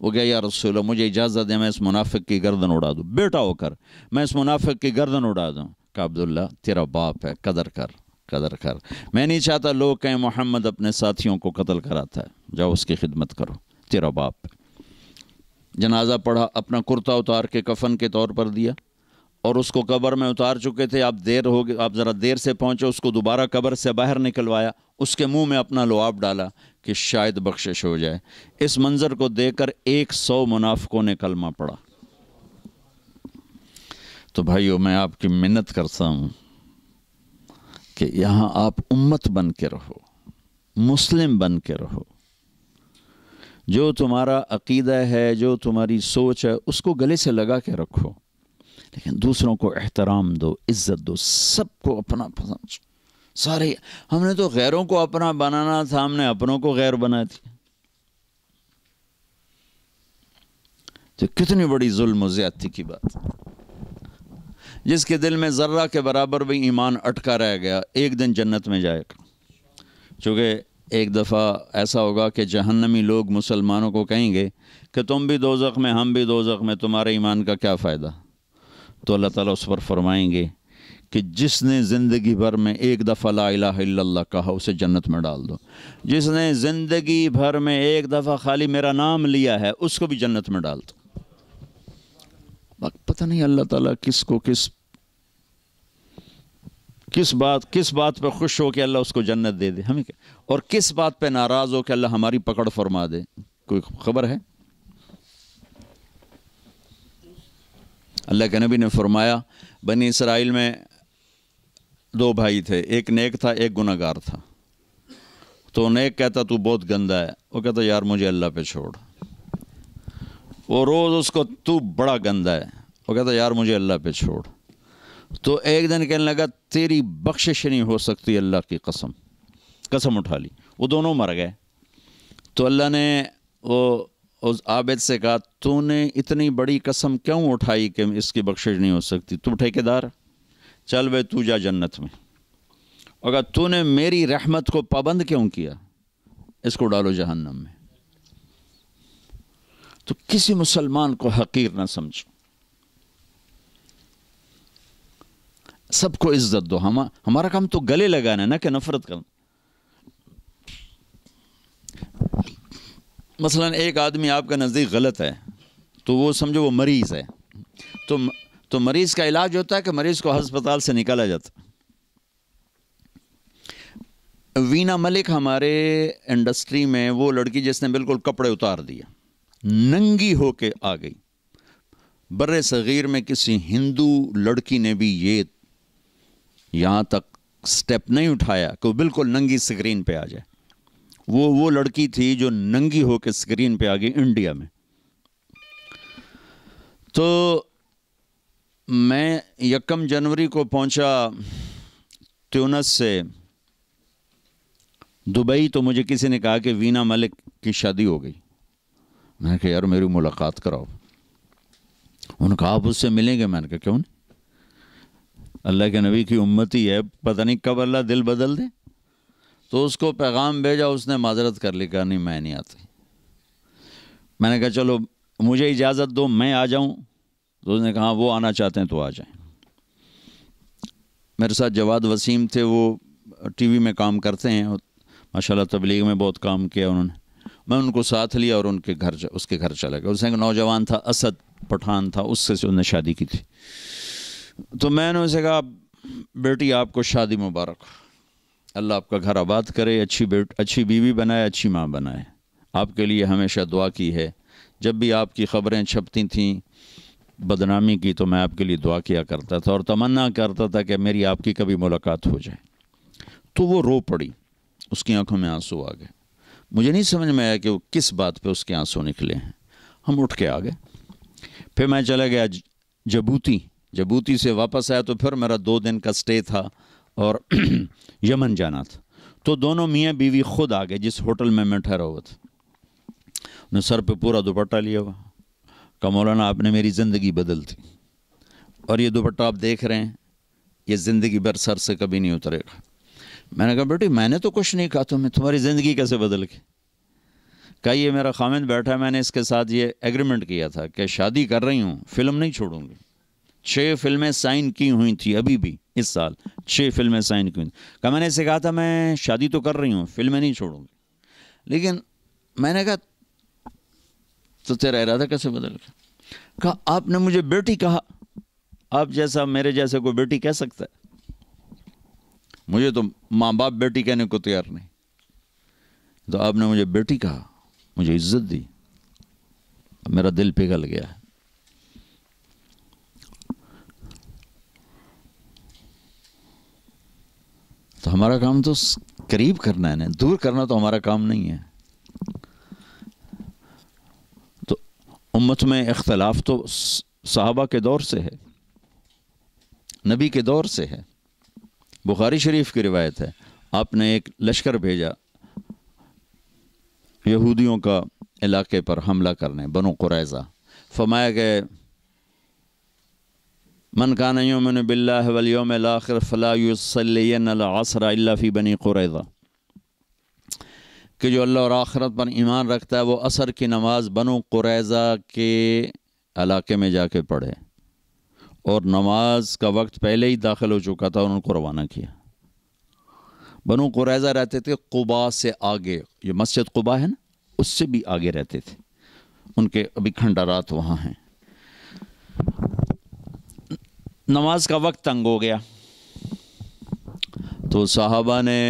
وہ گیا یا رسول اللہ مجھے اجازت دے میں اس منافق کی گردن اڑا دوں، بیٹا ہو کر میں اس منافق کی گردن اڑا دوں۔ کہ عبداللہ تیرا باپ ہے، قدر کر، قدر کر۔ میں نہیں چاہتا لوگ کہیں محمد اپنے ساتھیوں کو قتل کراتا ہے، جاؤ اس کی خدمت کرو، تیرا باپ ہے۔ جنازہ پڑھا، اپنا کرتا اتار کے کفن کے طور پر دیا، اور اس کو قبر میں اتار چکے تھے، آپ ذرا دیر سے پہنچے، اس کو دوبارہ قبر سے باہر نکلوایا، اس کے منہ میں اپنا لعاب ڈالا کہ شاید بخشش ہو جائے۔ اس منظر کو دیکھ کر 100 منافقوں نے کلمہ پڑھا۔ تو بھائیو میں آپ کی منت کرتا ہوں کہ یہاں آپ امت بن کے رہو، مسلم بن کے رہو، جو تمہارا عقیدہ ہے، جو تمہاری سوچ ہے، اس کو گلے سے لگا کے رکھو، لیکن دوسروں کو احترام دو، عزت دو، سب کو اپنا پسند۔ سارے ہم نے تو غیروں کو اپنا بنانا تھا، ہم نے اپنوں کو غیر بنا دیا۔ تو کتنی بڑی ظلم و زیادتی کی بات۔ جس کے دل میں ذرہ کے برابر بھی ایمان اٹکا رہ گیا، ایک دن جنت میں جائے گا، چونکہ ایک دفعہ ایسا ہوگا کہ جہنمی لوگ مسلمانوں کو کہیں گے کہ تم بھی دوزخ میں ہم بھی دوزخ میں، تمہارے ایمان کا کیا فائدہ؟ تو اللہ تعالیٰ اس پر فرمائیں گے کہ جس نے زندگی بھر میں ایک دفعہ لا الہ الا اللہ کہا اسے جنت میں ڈال دو، جس نے زندگی بھر میں ایک دفعہ خالی میرا نام لیا ہے اس کو بھی جنت میں ڈال دو۔ پتہ نہیں اللہ تعالیٰ کس کو کس بات پہ خوش ہو کہ اللہ اس کو جنت دے دے، ہمیں کیا، اور کس بات پہ ناراض ہو کہ اللہ ہماری پکڑ فرما دے، کوئی خبر ہے؟ اللہ کے نبی نے فرمایا بنی اسرائیل میں 2 بھائی تھے، ایک نیک تھا ایک گناہ گار تھا۔ تو نیک کہتا تو بہت گندا ہے، وہ کہتا یار مجھے اللہ پہ چھوڑ۔ وہ روز اس کو تو بڑا گندا ہے، وہ کہتا یار مجھے اللہ پہ چھوڑ۔ تو ایک دن کہنے لگا تیری بخشش نہیں ہو سکتی، اللہ کی قسم اٹھا لی۔ وہ دونوں مر گئے۔ تو اللہ نے اس عابد سے کہا تو نے اتنی بڑی قسم کیوں اٹھائی کہ اس کی بخشش نہیں ہو سکتی؟ تو ٹھیکیدار، چل بھائی تو جا جنت میں۔ اگر تو نے میری رحمت کو پابند کیوں کیا؟ اس کو ڈالو جہنم میں۔ تو کسی مسلمان کو حقیر نہ سمجھو، سب کو عزت دو۔ ہمارا کام تو گلے لگانا ہے نہ کہ نفرت کرنا۔ مثلا ایک آدمی آپ کا نزدیک غلط ہے تو وہ سمجھو وہ مریض ہے، تو مریض کا علاج ہوتا ہے کہ مریض کو ہسپتال سے نکالا جاتا۔ وینا ملک ہمارے انڈسٹری میں وہ لڑکی جس نے بالکل کپڑے اتار دیا، ننگی ہو کے آ گئی۔ بر صغیر میں کسی ہندو لڑکی نے بھی یہ یہاں تک سٹیپ نہیں اٹھایا کہ وہ بالکل ننگی سکرین پہ آ جائے۔ وہ لڑکی تھی جو ننگی ہو کے سکرین پہ آ گئی انڈیا میں۔ تو میں 1 جنوری کو پہنچا تیونس سے دبئی، تو مجھے کسی نے کہا کہ وینا ملک کی شادی ہو گئی۔ میں نے کہا یار میری ملاقات کراؤ۔ انہوں نے کہا آپ اس سے ملیں گے؟ میں نے کہا کیوں نہیں، اللہ کے نبی کی امتی ہے، پتہ نہیں کب اللہ دل بدل دے۔ تو اس کو پیغام بھیجا، اس نے معذرت کر لی، کہا نہیں میں نہیں آتی۔ میں نے کہا چلو مجھے اجازت دو میں آ جاؤں۔ تو اس نے کہا وہ آنا چاہتے ہیں تو آ جائیں۔ میرے ساتھ جواد وسیم تھے، وہ ٹی وی میں کام کرتے ہیں، ماشاءاللہ تبلیغ میں بہت کام کیا انہوں نے۔ میں ان کو ساتھ لیا اور اس کے گھر چلا گیا۔ اس نے ایک نوجوان تھا، اسد پٹھان تھا، اس سے انہوں نے شادی کی تھی۔ تو میں نے اسے کہا بیٹی آپ کو شادی مبارک، اللہ آپ کا گھر آباد کرے، اچھی بیوی بنائے، اچھی ماں بنائے۔ آپ کے لیے ہمیشہ دعا کی ہے، جب بھی آپ کی خبریں چھپتی تھیں بدنامی کی تو میں آپ کے لیے دعا کیا کرتا تھا اور تمنا کرتا تھا کہ میری آپ کی کبھی ملاقات ہو جائے۔ تو وہ رو پڑی، اس کی آنکھوں میں آنسو آ گئے۔ مجھے نہیں سمجھ میں آیا کہ وہ کس بات پہ اس کے آنسو نکلے ہیں۔ ہم اٹھ کے آ گئے۔ پھر میں چلا گیا جبوتی سے واپس آیا تو پھر میرا 2 دن کا سٹے تھا اور یمن جانا تھا۔ تو دونوں میاں بیوی خود آ گئے جس ہوٹل میں ٹھہرا ہوا تھا۔ انہوں نے سر پہ پورا دوپٹہ لیا ہوا، کہا مولانا آپ نے میری زندگی بدل دی، اور یہ دوپٹہ آپ دیکھ رہے ہیں یہ زندگی بھر سر سے کبھی نہیں اترے گا۔ میں نے کہا بیٹی میں نے تو کچھ نہیں کہا تمہاری زندگی کیسے بدل گئی؟ کہا یہ میرا خامند بیٹھا ہے، میں نے اس کے ساتھ یہ ایگریمنٹ کیا تھا کہ شادی کر رہی ہوں فلم نہیں چھوڑوں گی۔ 6 فلمیں سائن کی ہوئی تھی، ابھی بھی اس سال 6 فلمیں سائن کی ہوئی تھیں۔ کہا میں نے اسے کہا تھا میں شادی تو کر رہی ہوں فلمیں نہیں چھوڑوں گی، لیکن میں نے کہا تو تیرا ارادہ کیسے بدل گیا؟ کہا آپ نے مجھے بیٹی کہا، آپ جیسا میرے جیسے کوئی بیٹی کہہ سکتا ہے؟ مجھے تو ماں باپ بیٹی کہنے کو تیار نہیں، تو آپ نے مجھے بیٹی کہا، مجھے عزت دی، میرا دل پگھل گیا۔ تو ہمارا کام تو قریب کرنا ہے نا، دور کرنا تو ہمارا کام نہیں ہے۔ تو امت میں اختلاف تو صحابہ کے دور سے ہے، نبی کے دور سے ہے۔ بخاری شریف کی روایت ہے، آپ نے ایک لشکر بھیجا یہودیوں کا علاقے پر حملہ کرنے، بنو قریظہ۔ فرمایا کہ من کان یؤمن باللہ والیوم الآخر فلا یصلین العصر الا فی بنی قریظہ۔ کہ جو اللہ اور آخرت پر ایمان رکھتا ہے وہ عصر کی نماز بنو قریظہ کے علاقے میں جا کے پڑھے، اور نماز کا وقت پہلے ہی داخل ہو چکا تھا، انہوں کو روانہ کیا۔ بنو قریظہ رہتے تھے قباء سے آگے، جو مسجد قباء ہے نا اس سے بھی آگے رہتے تھے، ان کے ابھی کھنڈرات وہاں ہیں۔ نماز کا وقت تنگ ہو گیا تو صحابہ نے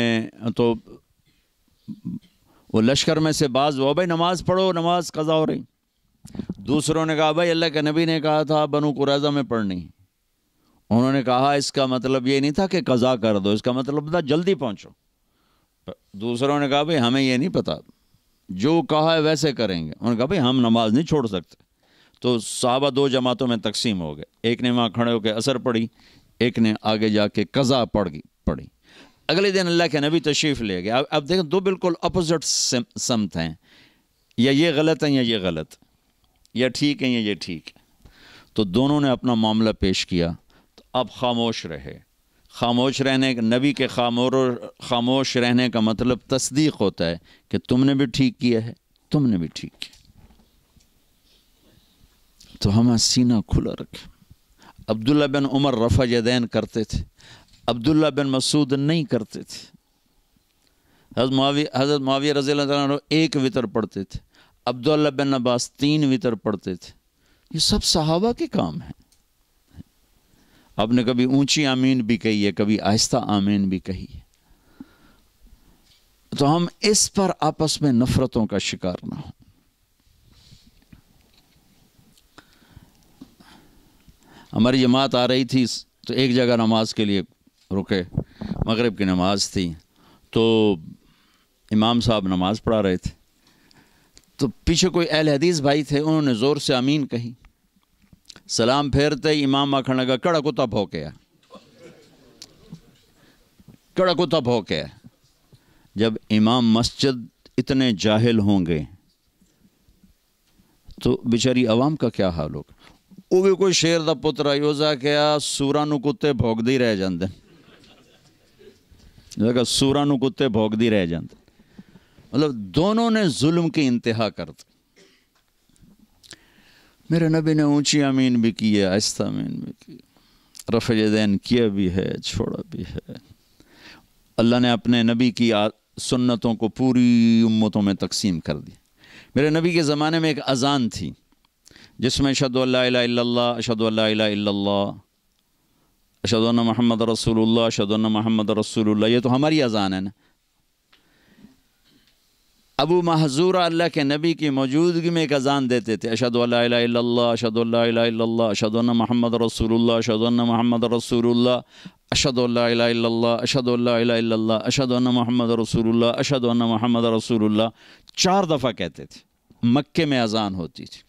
تو وہ لشکر میں سے بعض وہ بھائی نماز پڑھو، نماز قضا ہو رہی۔ دوسروں نے کہا بھائی اللہ کے نبی نے کہا تھا بنو قریظہ میں پڑھنی۔ انہوں نے کہا اس کا مطلب یہ نہیں تھا کہ قضا کر دو، اس کا مطلب تھا جلدی پہنچو۔ دوسروں نے کہا بھائی ہمیں یہ نہیں پتا، جو کہا ہے ویسے کریں گے۔ انہوں نے کہا بھائی ہم نماز نہیں چھوڑ سکتے۔ تو صحابہ دو جماعتوں میں تقسیم ہو گئے، ایک نے وہاں کھڑے ہو کے عصر پڑھی، ایک نے آگے جا کے قضا پڑھی۔ اگلے دن اللہ کے نبی تشریف لے گئے۔ اب دیکھیں دو بالکل اپوزٹ سمت ہیں، یا یہ غلط ہیں یا یہ غلط، یا ٹھیک ہیں یا یہ ٹھیک ہے۔ تو دونوں نے اپنا معاملہ پیش کیا، تو اب خاموش رہے۔ خاموش رہنے نبی کے خاموش رہنے کا مطلب تصدیق ہوتا ہے کہ تم نے بھی ٹھیک کیا ہے، تم نے بھی ٹھیک کیا۔ تو ہمیں سینہ کھلا رکھے۔ عبداللہ بن عمر رفع یدین کرتے تھے، عبداللہ بن مسعود نہیں کرتے تھے۔ حضرت معاویہ رضی اللہ عنہ ایک وتر پڑھتے تھے، عبداللہ بن عباس 3 وتر پڑھتے تھے۔ یہ سب صحابہ کے کام ہیں۔ آپ نے کبھی اونچی آمین بھی کہی ہے، کبھی آہستہ آمین بھی کہی ہے۔ تو ہم اس پر آپس میں نفرتوں کا شکار نہ ہوں۔ ہماری جماعت آ رہی تھی تو ایک جگہ نماز کے لیے رکے، مغرب کی نماز تھی، تو امام صاحب نماز پڑھا رہے تھے، تو پیچھے کوئی اہل حدیث بھائی تھے، انہوں نے زور سے آمین کہی۔ سلام پھیرتے ہی امام آکھنے لگا کڑا کتا بھوکیا، کڑا کتا بھوکیا۔ جب امام مسجد اتنے جاہل ہوں گے تو بیچاری عوام کا کیا حال ہوگا؟ وہ بھی کوئی شیر دا پترا یوزا کیا سوراں نو کتے بھوکدے رہ جاندے، سوراں نو کتے بھوکدے رہ جاندے۔ مطلب دونوں نے ظلم کی انتہا کر دی۔ میرے نبی نے اونچی آمین بھی کی ہے، آہستہ آمین بھی کی، رفع یدین کیا بھی ہے، چھوڑا بھی ہے۔ اللہ نے اپنے نبی کی سنتوں کو پوری امتوں میں تقسیم کر دی۔ میرے نبی کے زمانے میں ایک اذان تھی جس میں اشہدو ان لا الہ الا اللہ، اشہدو ان لا الہ الا اللہ، اشہدو ان محمد رسول اللہ، اشہدو ان محمد رسول اللہ۔ یہ تو ہماری اذان ہے نا۔ ابو محذورہ اللہ کے نبی کی موجودگی میں ایک اذان دیتے تھے، اشہدو ان لا الہ الا اللہ، اشہدو ان لا الہ الا اللہ، اشہدو ان محمد رسول اللہ، اشہدو ان محمد رسول اللہ، اشہدو ان لا الہ الا اللہ، اشہدو ان لا الہ الا اللہ، اشہدو ان محمد رسول اللہ، اشہدو ان محمد رسول اللہ۔ 4 دفعہ کہتے تھے، مکے میں اذان ہوتی تھی۔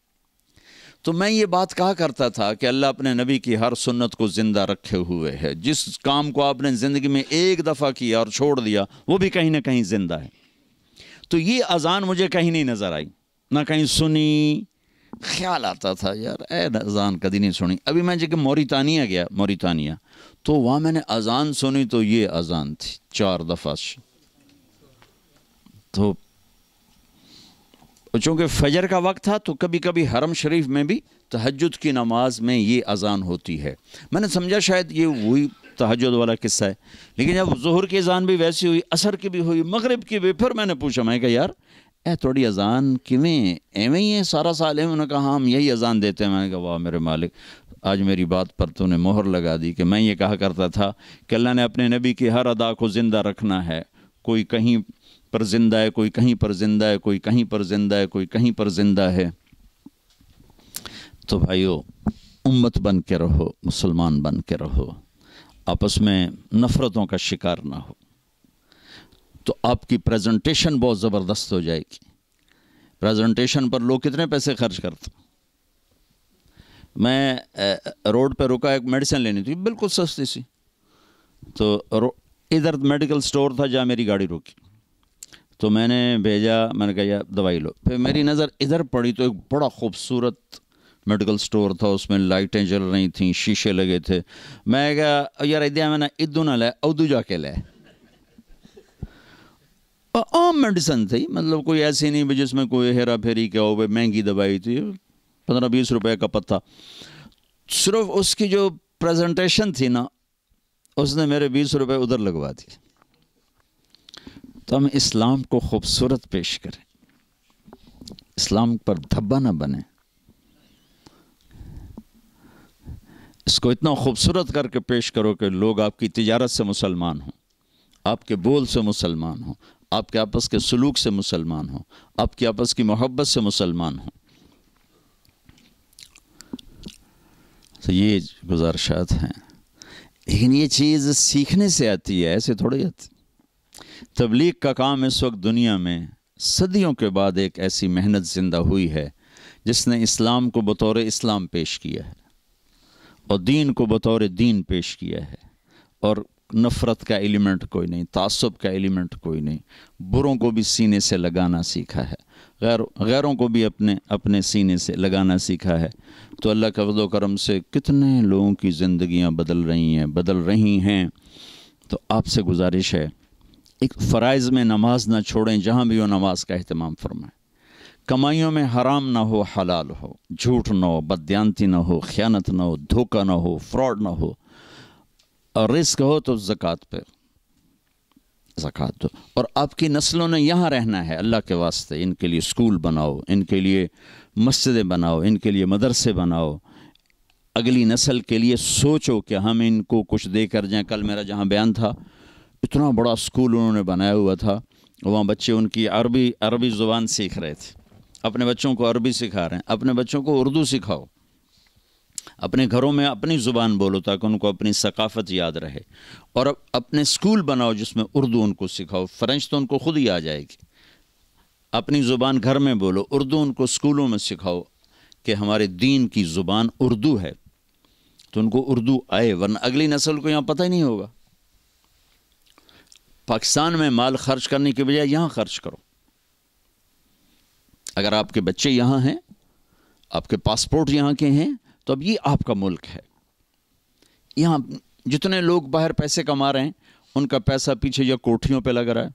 تو میں یہ بات کہا کرتا تھا کہ اللہ اپنے نبی کی ہر سنت کو زندہ رکھے ہوئے ہے۔ جس کام کو آپ نے زندگی میں ایک دفعہ کیا اور چھوڑ دیا وہ بھی کہیں نہ کہیں زندہ ہے۔ تو یہ اذان مجھے کہیں نہیں نظر آئی، نہ کہیں سنی۔ خیال آتا تھا یار اے اذان کدی نہیں سنی۔ ابھی میں جب موریتانیہ گیا، موریتانیہ، تو وہاں میں نے اذان سنی تو یہ اذان تھی 4 دفعہ۔ تو چونکہ فجر کا وقت تھا تو کبھی کبھی حرم شریف میں بھی تہجد کی نماز میں یہ اذان ہوتی ہے۔ میں نے سمجھا شاید یہ وہی تہجد والا قصہ ہے، لیکن جب ظہر کی اذان بھی ویسی ہوئی، عصر کی بھی ہوئی، مغرب کی بھی، پھر میں نے پوچھا، میں کہا یار اے تھوڑی اذان کیویں ایویں ہی ہے سارا سال ہے؟ انہوں نے کہا ہم یہی اذان دیتے ہیں۔ میں نے کہا واہ میرے مالک، آج میری بات پر تو نے مہر لگا دی کہ میں یہ کہا کرتا تھا کہ اللہ نے اپنے نبی کی ہر ادا کو زندہ رکھنا ہے۔ کوئی کہیں پر زندہ ہے، کوئی کہیں پر زندہ ہے، کوئی کہیں پر زندہ ہے، کوئی کہیں پر زندہ ہے۔ تو بھائیو امت بن کے رہو، مسلمان بن کے رہو، آپس میں نفرتوں کا شکار نہ ہو، تو آپ کی پریزنٹیشن بہت زبردست ہو جائے گی۔ پریزنٹیشن پر لوگ کتنے پیسے خرچ کرتے۔ میں روڈ پہ رکا، ایک میڈیسن لینی تھی بالکل سستی سی، تو ادھر میڈیکل سٹور تھا جہاں میری گاڑی روکی، تو میں نے بھیجا، میں نے کہا یار دوائی لو۔ پھر میری نظر ادھر پڑی تو ایک بڑا خوبصورت میڈیکل سٹور تھا، اس میں لائٹیں جل رہی تھیں، شیشے لگے تھے۔ میں کہا یار ادیا میں نے ادو نہ لے ادو جا کے لے۔ عام میڈیسن تھی، مطلب کوئی ایسی نہیں بھی جس میں کوئی ہیرا پھیری کیا ہو، مہنگی دوائی تھی، 15-20 روپے کا پتہ. صرف اس کی جو پریزنٹیشن تھی نا، اس نے میرے 20 روپے ادھر لگوا دی. تو ہم اسلام کو خوبصورت پیش کریں، اسلام پر دھبا نہ بنے، اس کو اتنا خوبصورت کر کے پیش کرو کہ لوگ آپ کی تجارت سے مسلمان ہوں، آپ کے بول سے مسلمان ہوں، آپ کے آپس کے سلوک سے مسلمان ہوں، آپ کی آپس کی محبت سے مسلمان ہوں. تو یہ گزارشات ہیں، لیکن یہ چیز سیکھنے سے آتی ہے، ایسے تھوڑی آتی. تبلیغ کا کام اس وقت دنیا میں صدیوں کے بعد ایک ایسی محنت زندہ ہوئی ہے جس نے اسلام کو بطور اسلام پیش کیا ہے اور دین کو بطور دین پیش کیا ہے، اور نفرت کا ایلیمنٹ کوئی نہیں، تعصب کا ایلیمنٹ کوئی نہیں. بروں کو بھی سینے سے لگانا سیکھا ہے، غیروں کو بھی اپنے سینے سے لگانا سیکھا ہے. تو اللہ کا فضل و کرم سے کتنے لوگوں کی زندگیاں بدل رہی ہیں. تو آپ سے گزارش ہے، ایک فرائض میں نماز نہ چھوڑیں، جہاں بھی ہو نماز کا اہتمام فرمائیں. کمائیوں میں حرام نہ ہو، حلال ہو، جھوٹ نہ ہو، بددیانتی نہ ہو، خیانت نہ ہو، دھوکہ نہ ہو، فراڈ نہ ہو. اور رزق ہو تو زکوٰۃ پہ زکوٰۃ دو. اور آپ کی نسلوں نے یہاں رہنا ہے، اللہ کے واسطے ان کے لیے اسکول بناؤ، ان کے لیے مسجدیں بناؤ، ان کے لیے مدرسے بناؤ. اگلی نسل کے لیے سوچو کہ ہم ان کو کچھ دے کر جائیں. کل میرا جہاں بیان تھا، اتنا بڑا اسکول انہوں نے بنایا ہوا تھا، وہاں بچے ان کی عربی زبان سیکھ رہے تھے. اپنے بچوں کو عربی سکھا رہے ہیں. اپنے بچوں کو اردو سکھاؤ، اپنے گھروں میں اپنی زبان بولو تاکہ ان کو اپنی ثقافت یاد رہے. اور اپنے اسکول بناؤ جس میں اردو ان کو سکھاؤ. فرینچ تو ان کو خود ہی آ جائے گی. اپنی زبان گھر میں بولو، اردو ان کو اسکولوں میں سکھاؤ کہ ہمارے دین کی زبان اردو ہے، تو ان کو اردو آئے، ورنہ اگلی نسل کو یہاں پتہ ہی نہیں ہوگا. پاکستان میں مال خرچ کرنے کے بجائے یہاں خرچ کرو. اگر آپ کے بچے یہاں ہیں، آپ کے پاسپورٹ یہاں کے ہیں، تو اب یہ آپ کا ملک ہے. یہاں جتنے لوگ باہر پیسے کما رہے ہیں، ان کا پیسہ پیچھے یا کوٹھیوں پہ لگ رہا ہے،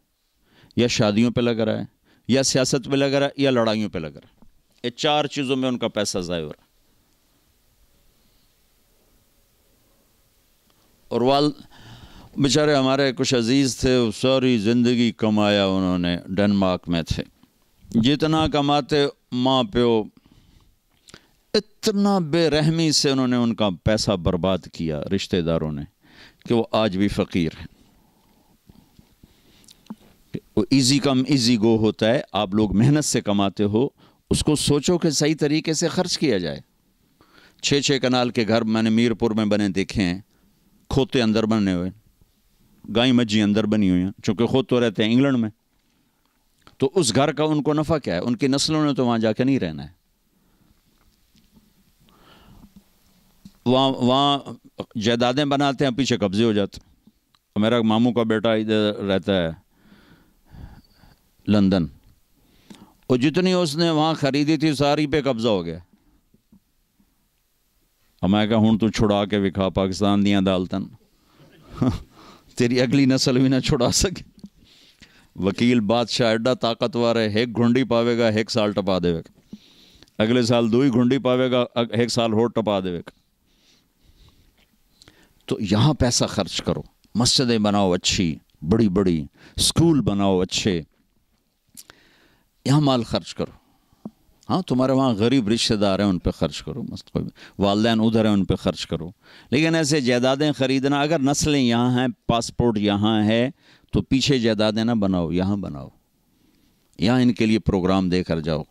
یا شادیوں پہ لگ رہا ہے، یا سیاست پہ لگ رہا ہے، یا لڑائیوں پہ لگ رہا ہے. یہ 4 چیزوں میں ان کا پیسہ ضائع ہو رہا ہے. اور بیچارے ہمارے کچھ عزیز تھے، ساری زندگی کمایا انہوں نے، ڈنمارک میں تھے. جتنا کماتے ماں پیو اتنا بے رحمی سے انہوں نے ان کا پیسہ برباد کیا رشتہ داروں نے، کہ وہ آج بھی فقیر ہیں. وہ ایزی کم ایزی گو ہوتا ہے. آپ لوگ محنت سے کماتے ہو، اس کو سوچو کہ صحیح طریقے سے خرچ کیا جائے. 6 کنال کے گھر میں نے میر پور میں بنے دیکھے ہیں، کھوتے اندر بنے ہوئے، گائیں مجھی اندر بنی ہوئی ہیں. چونکہ خود تو رہتے ہیں انگلینڈ میں، تو اس گھر کا ان کو نفع کیا ہے؟ ان کی نسلوں نے تو وہاں جا کے نہیں رہنا ہے. وہاں جائیدادیں بناتے ہیں، پیچھے قبضے ہو جاتے. میرا ماموں کا بیٹا ادھر رہتا ہے لندن، اور جتنی اس نے وہاں خریدی تھی ساری پہ قبضہ ہو گیا. میں کہا ہوں تو چھڑا کے وکھا پاکستان دیاں عدالتاں، تیری اگلی نسل بھی نہ چھڑا سکے. وکیل بادشاہ ایڈا طاقتور ہے، ایک گھنڈی پاوے گا 1 سال ٹپا دے گا، اگلے سال 2 گھنڈی پاوے گا 1 سال اور ٹپا دے گا. تو یہاں پیسہ خرچ کرو، مسجدیں بناؤ اچھی بڑی بڑی، اسکول بناؤ اچھے، یہاں مال خرچ کرو. ہاں تمہارے وہاں غریب رشتہ دار ہیں، ان پہ خرچ کرو، والدین ادھر ہیں ان پہ خرچ کرو. لیکن ایسے جائیدادیں خریدنا، اگر نسلیں یہاں ہیں، پاسپورٹ یہاں ہے، تو پیچھے جائیدادیں نہ بناؤ، یہاں بناؤ. یہاں ان کے لیے پروگرام دے کر جاؤ،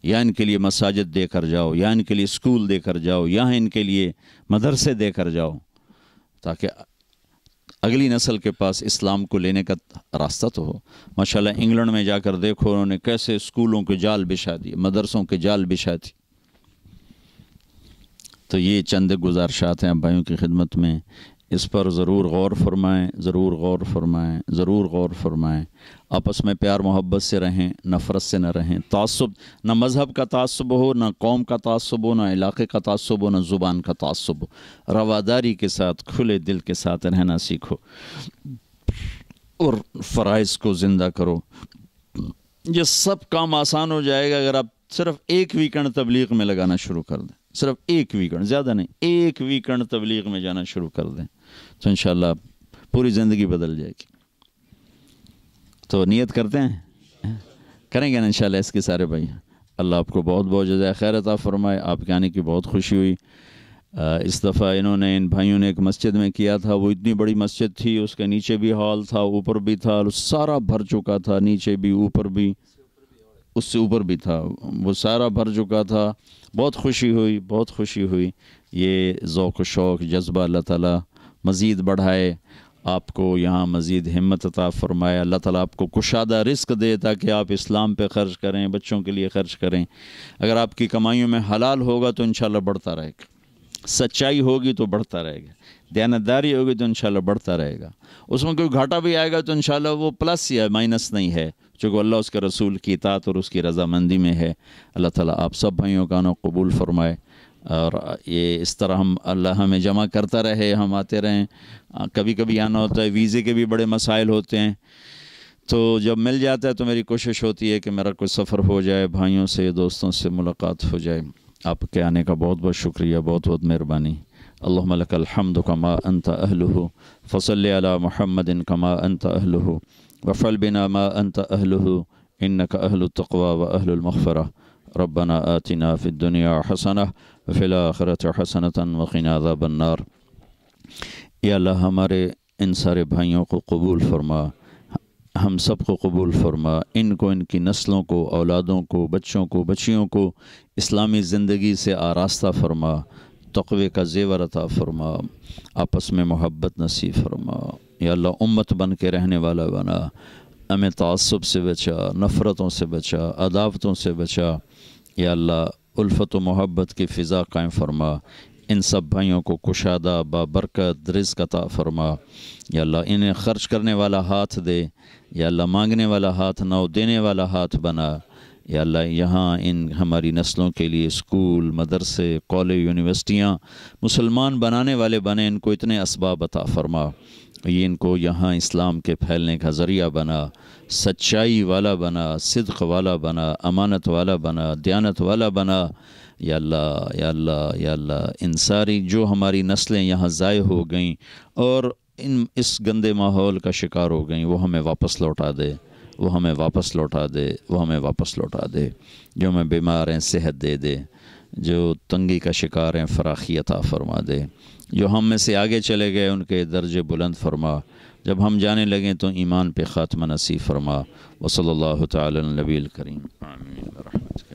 یا ان کے لیے مساجد دے کر جاؤ، یا ان کے لیے اسکول دے کر جاؤ، یہاں ان کے لیے مدرسے دے کر جاؤ، تاکہ اگلی نسل کے پاس اسلام کو لینے کا راستہ تو ہو. ماشاءاللہ انگلینڈ میں جا کر دیکھو انہوں نے کیسے اسکولوں کے جال بچھا دیے، مدرسوں کے جال بچھا دی. تو یہ چند گزارشات ہیں بھائیوں کی خدمت میں، اس پر ضرور غور فرمائیں، ضرور غور فرمائیں، ضرور غور فرمائیں. آپس میں پیار محبت سے رہیں، نفرت سے نہ رہیں. تعصب، نہ مذہب کا تعصب ہو، نہ قوم کا تعصب ہو، نہ علاقے کا تعصب ہو، نہ زبان کا تعصب ہو. رواداری کے ساتھ، کھلے دل کے ساتھ رہنا سیکھو. اور فرائض کو زندہ کرو. یہ سب کام آسان ہو جائے گا اگر آپ صرف ایک ویکنڈ تبلیغ میں لگانا شروع کر دیں. صرف ایک ویکنڈ، زیادہ نہیں، ایک ویکنڈ تبلیغ میں جانا شروع کر دیں تو انشاءاللہ پوری زندگی بدل جائے گی. تو نیت کرتے ہیں، کریں گے نا انشاءاللہ اس کے سارے بھائی. اللہ آپ کو بہت بہت جزائے خیر عطا فرمائے. آپ کے آنے کی بہت خوشی ہوئی. اس دفعہ ان بھائیوں نے ایک مسجد میں کیا تھا، وہ اتنی بڑی مسجد تھی، اس کے نیچے بھی ہال تھا، اوپر بھی تھا، سارا بھر چکا تھا، نیچے بھی اوپر بھی، اس سے اوپر بھی تھا، وہ سارا بھر چکا تھا. بہت خوشی ہوئی، بہت خوشی ہوئی. یہ ذوق و شوق جذبہ اللہ تعالیٰ مزید بڑھائے، آپ کو یہاں مزید ہمت عطا فرمائے. اللہ تعالیٰ آپ کو کشادہ رزق دے تاکہ آپ اسلام پہ خرچ کریں، بچوں کے لیے خرچ کریں. اگر آپ کی کمائیوں میں حلال ہوگا تو انشاءاللہ بڑھتا رہے گا، سچائی ہوگی تو بڑھتا رہے گا، دیانتداری ہوگی تو انشاءاللہ بڑھتا رہے گا. اس میں کوئی گھاٹا بھی آئے گا تو انشاءاللہ وہ پلس یا مائنس نہیں ہے، چونکہ اللہ اس کے رسول کی اطاعت اور اس کی رضامندی میں ہے. اللہ تعالیٰ آپ سب بھائیوں کا قبول فرمائے، اور یہ اس طرح اللہ ہمیں جمع کرتا رہے، ہم آتے رہیں. کبھی کبھی آنا ہوتا ہے، ویزے کے بھی بڑے مسائل ہوتے ہیں، تو جب مل جاتا ہے تو میری کوشش ہوتی ہے کہ میرا کوئی سفر ہو جائے، بھائیوں سے دوستوں سے ملاقات ہو جائے. آپ کے آنے کا بہت بہت شکریہ، بہت بہت مہربانی. اللہم لک الحمد کما انت اہلہ فصلی علی محمد کما انت اہلہ وفعل بنا ما انت اہلہ انک اہل التقوی و اہل المغفرہ. ربنا آتنا فی الدنیا حسنہ وفی الآخرۃ حسنۃ وقنا عذاب النار. یا اللہ ہمارے ان سارے بھائیوں کو قبول فرما، ہم سب کو قبول فرما. ان کو، ان کی نسلوں کو، اولادوں کو، بچوں کو، بچیوں کو اسلامی زندگی سے آراستہ فرما، تقوی کا زیور عطا فرما، آپس میں محبت نصیب فرما. یا اللہ امت بن کے رہنے والا بنا، ہمیں تعصب سے بچا، نفرتوں سے بچا، عداوتوں سے بچا. یا اللہ الفت و محبت کی فضا قائم فرما. ان سب بھائیوں کو کشادہ بابرکت رزق عطا فرما. یا اللہ انہیں خرچ کرنے والا ہاتھ دے، یا اللہ مانگنے والا ہاتھ نہ ہو، دینے والا ہاتھ بنا. یا اللہ یہاں ان ہماری نسلوں کے لیے اسکول، مدرسے، کالج، یونیورسٹیاں مسلمان بنانے والے بنے. ان کو اتنے اسباب عطا فرما، یہ ان کو یہاں اسلام کے پھیلنے کا ذریعہ بنا، سچائی والا بنا، صدق والا بنا، امانت والا بنا، دیانت والا بنا. یا اللہ، یا اللہ، یا اللہ ان ساری جو ہماری نسلیں یہاں ضائع ہو گئیں اور اس گندے ماحول کا شکار ہو گئیں، وہ ہمیں واپس لوٹا دے، وہ ہمیں واپس لوٹا دے، وہ ہمیں واپس لوٹا دے. جو ہمیں بیمار ہیں صحت دے دے، جو تنگی کا شکار ہیں فراخی عطا فرما دے. جو ہم میں سے آگے چلے گئے ان کے درجے بلند فرما. جب ہم جانے لگیں تو ایمان پہ خاتمہ نصیب فرما. وصلی اللہ تعالی علی النبی الکریم. آمین برحمتک.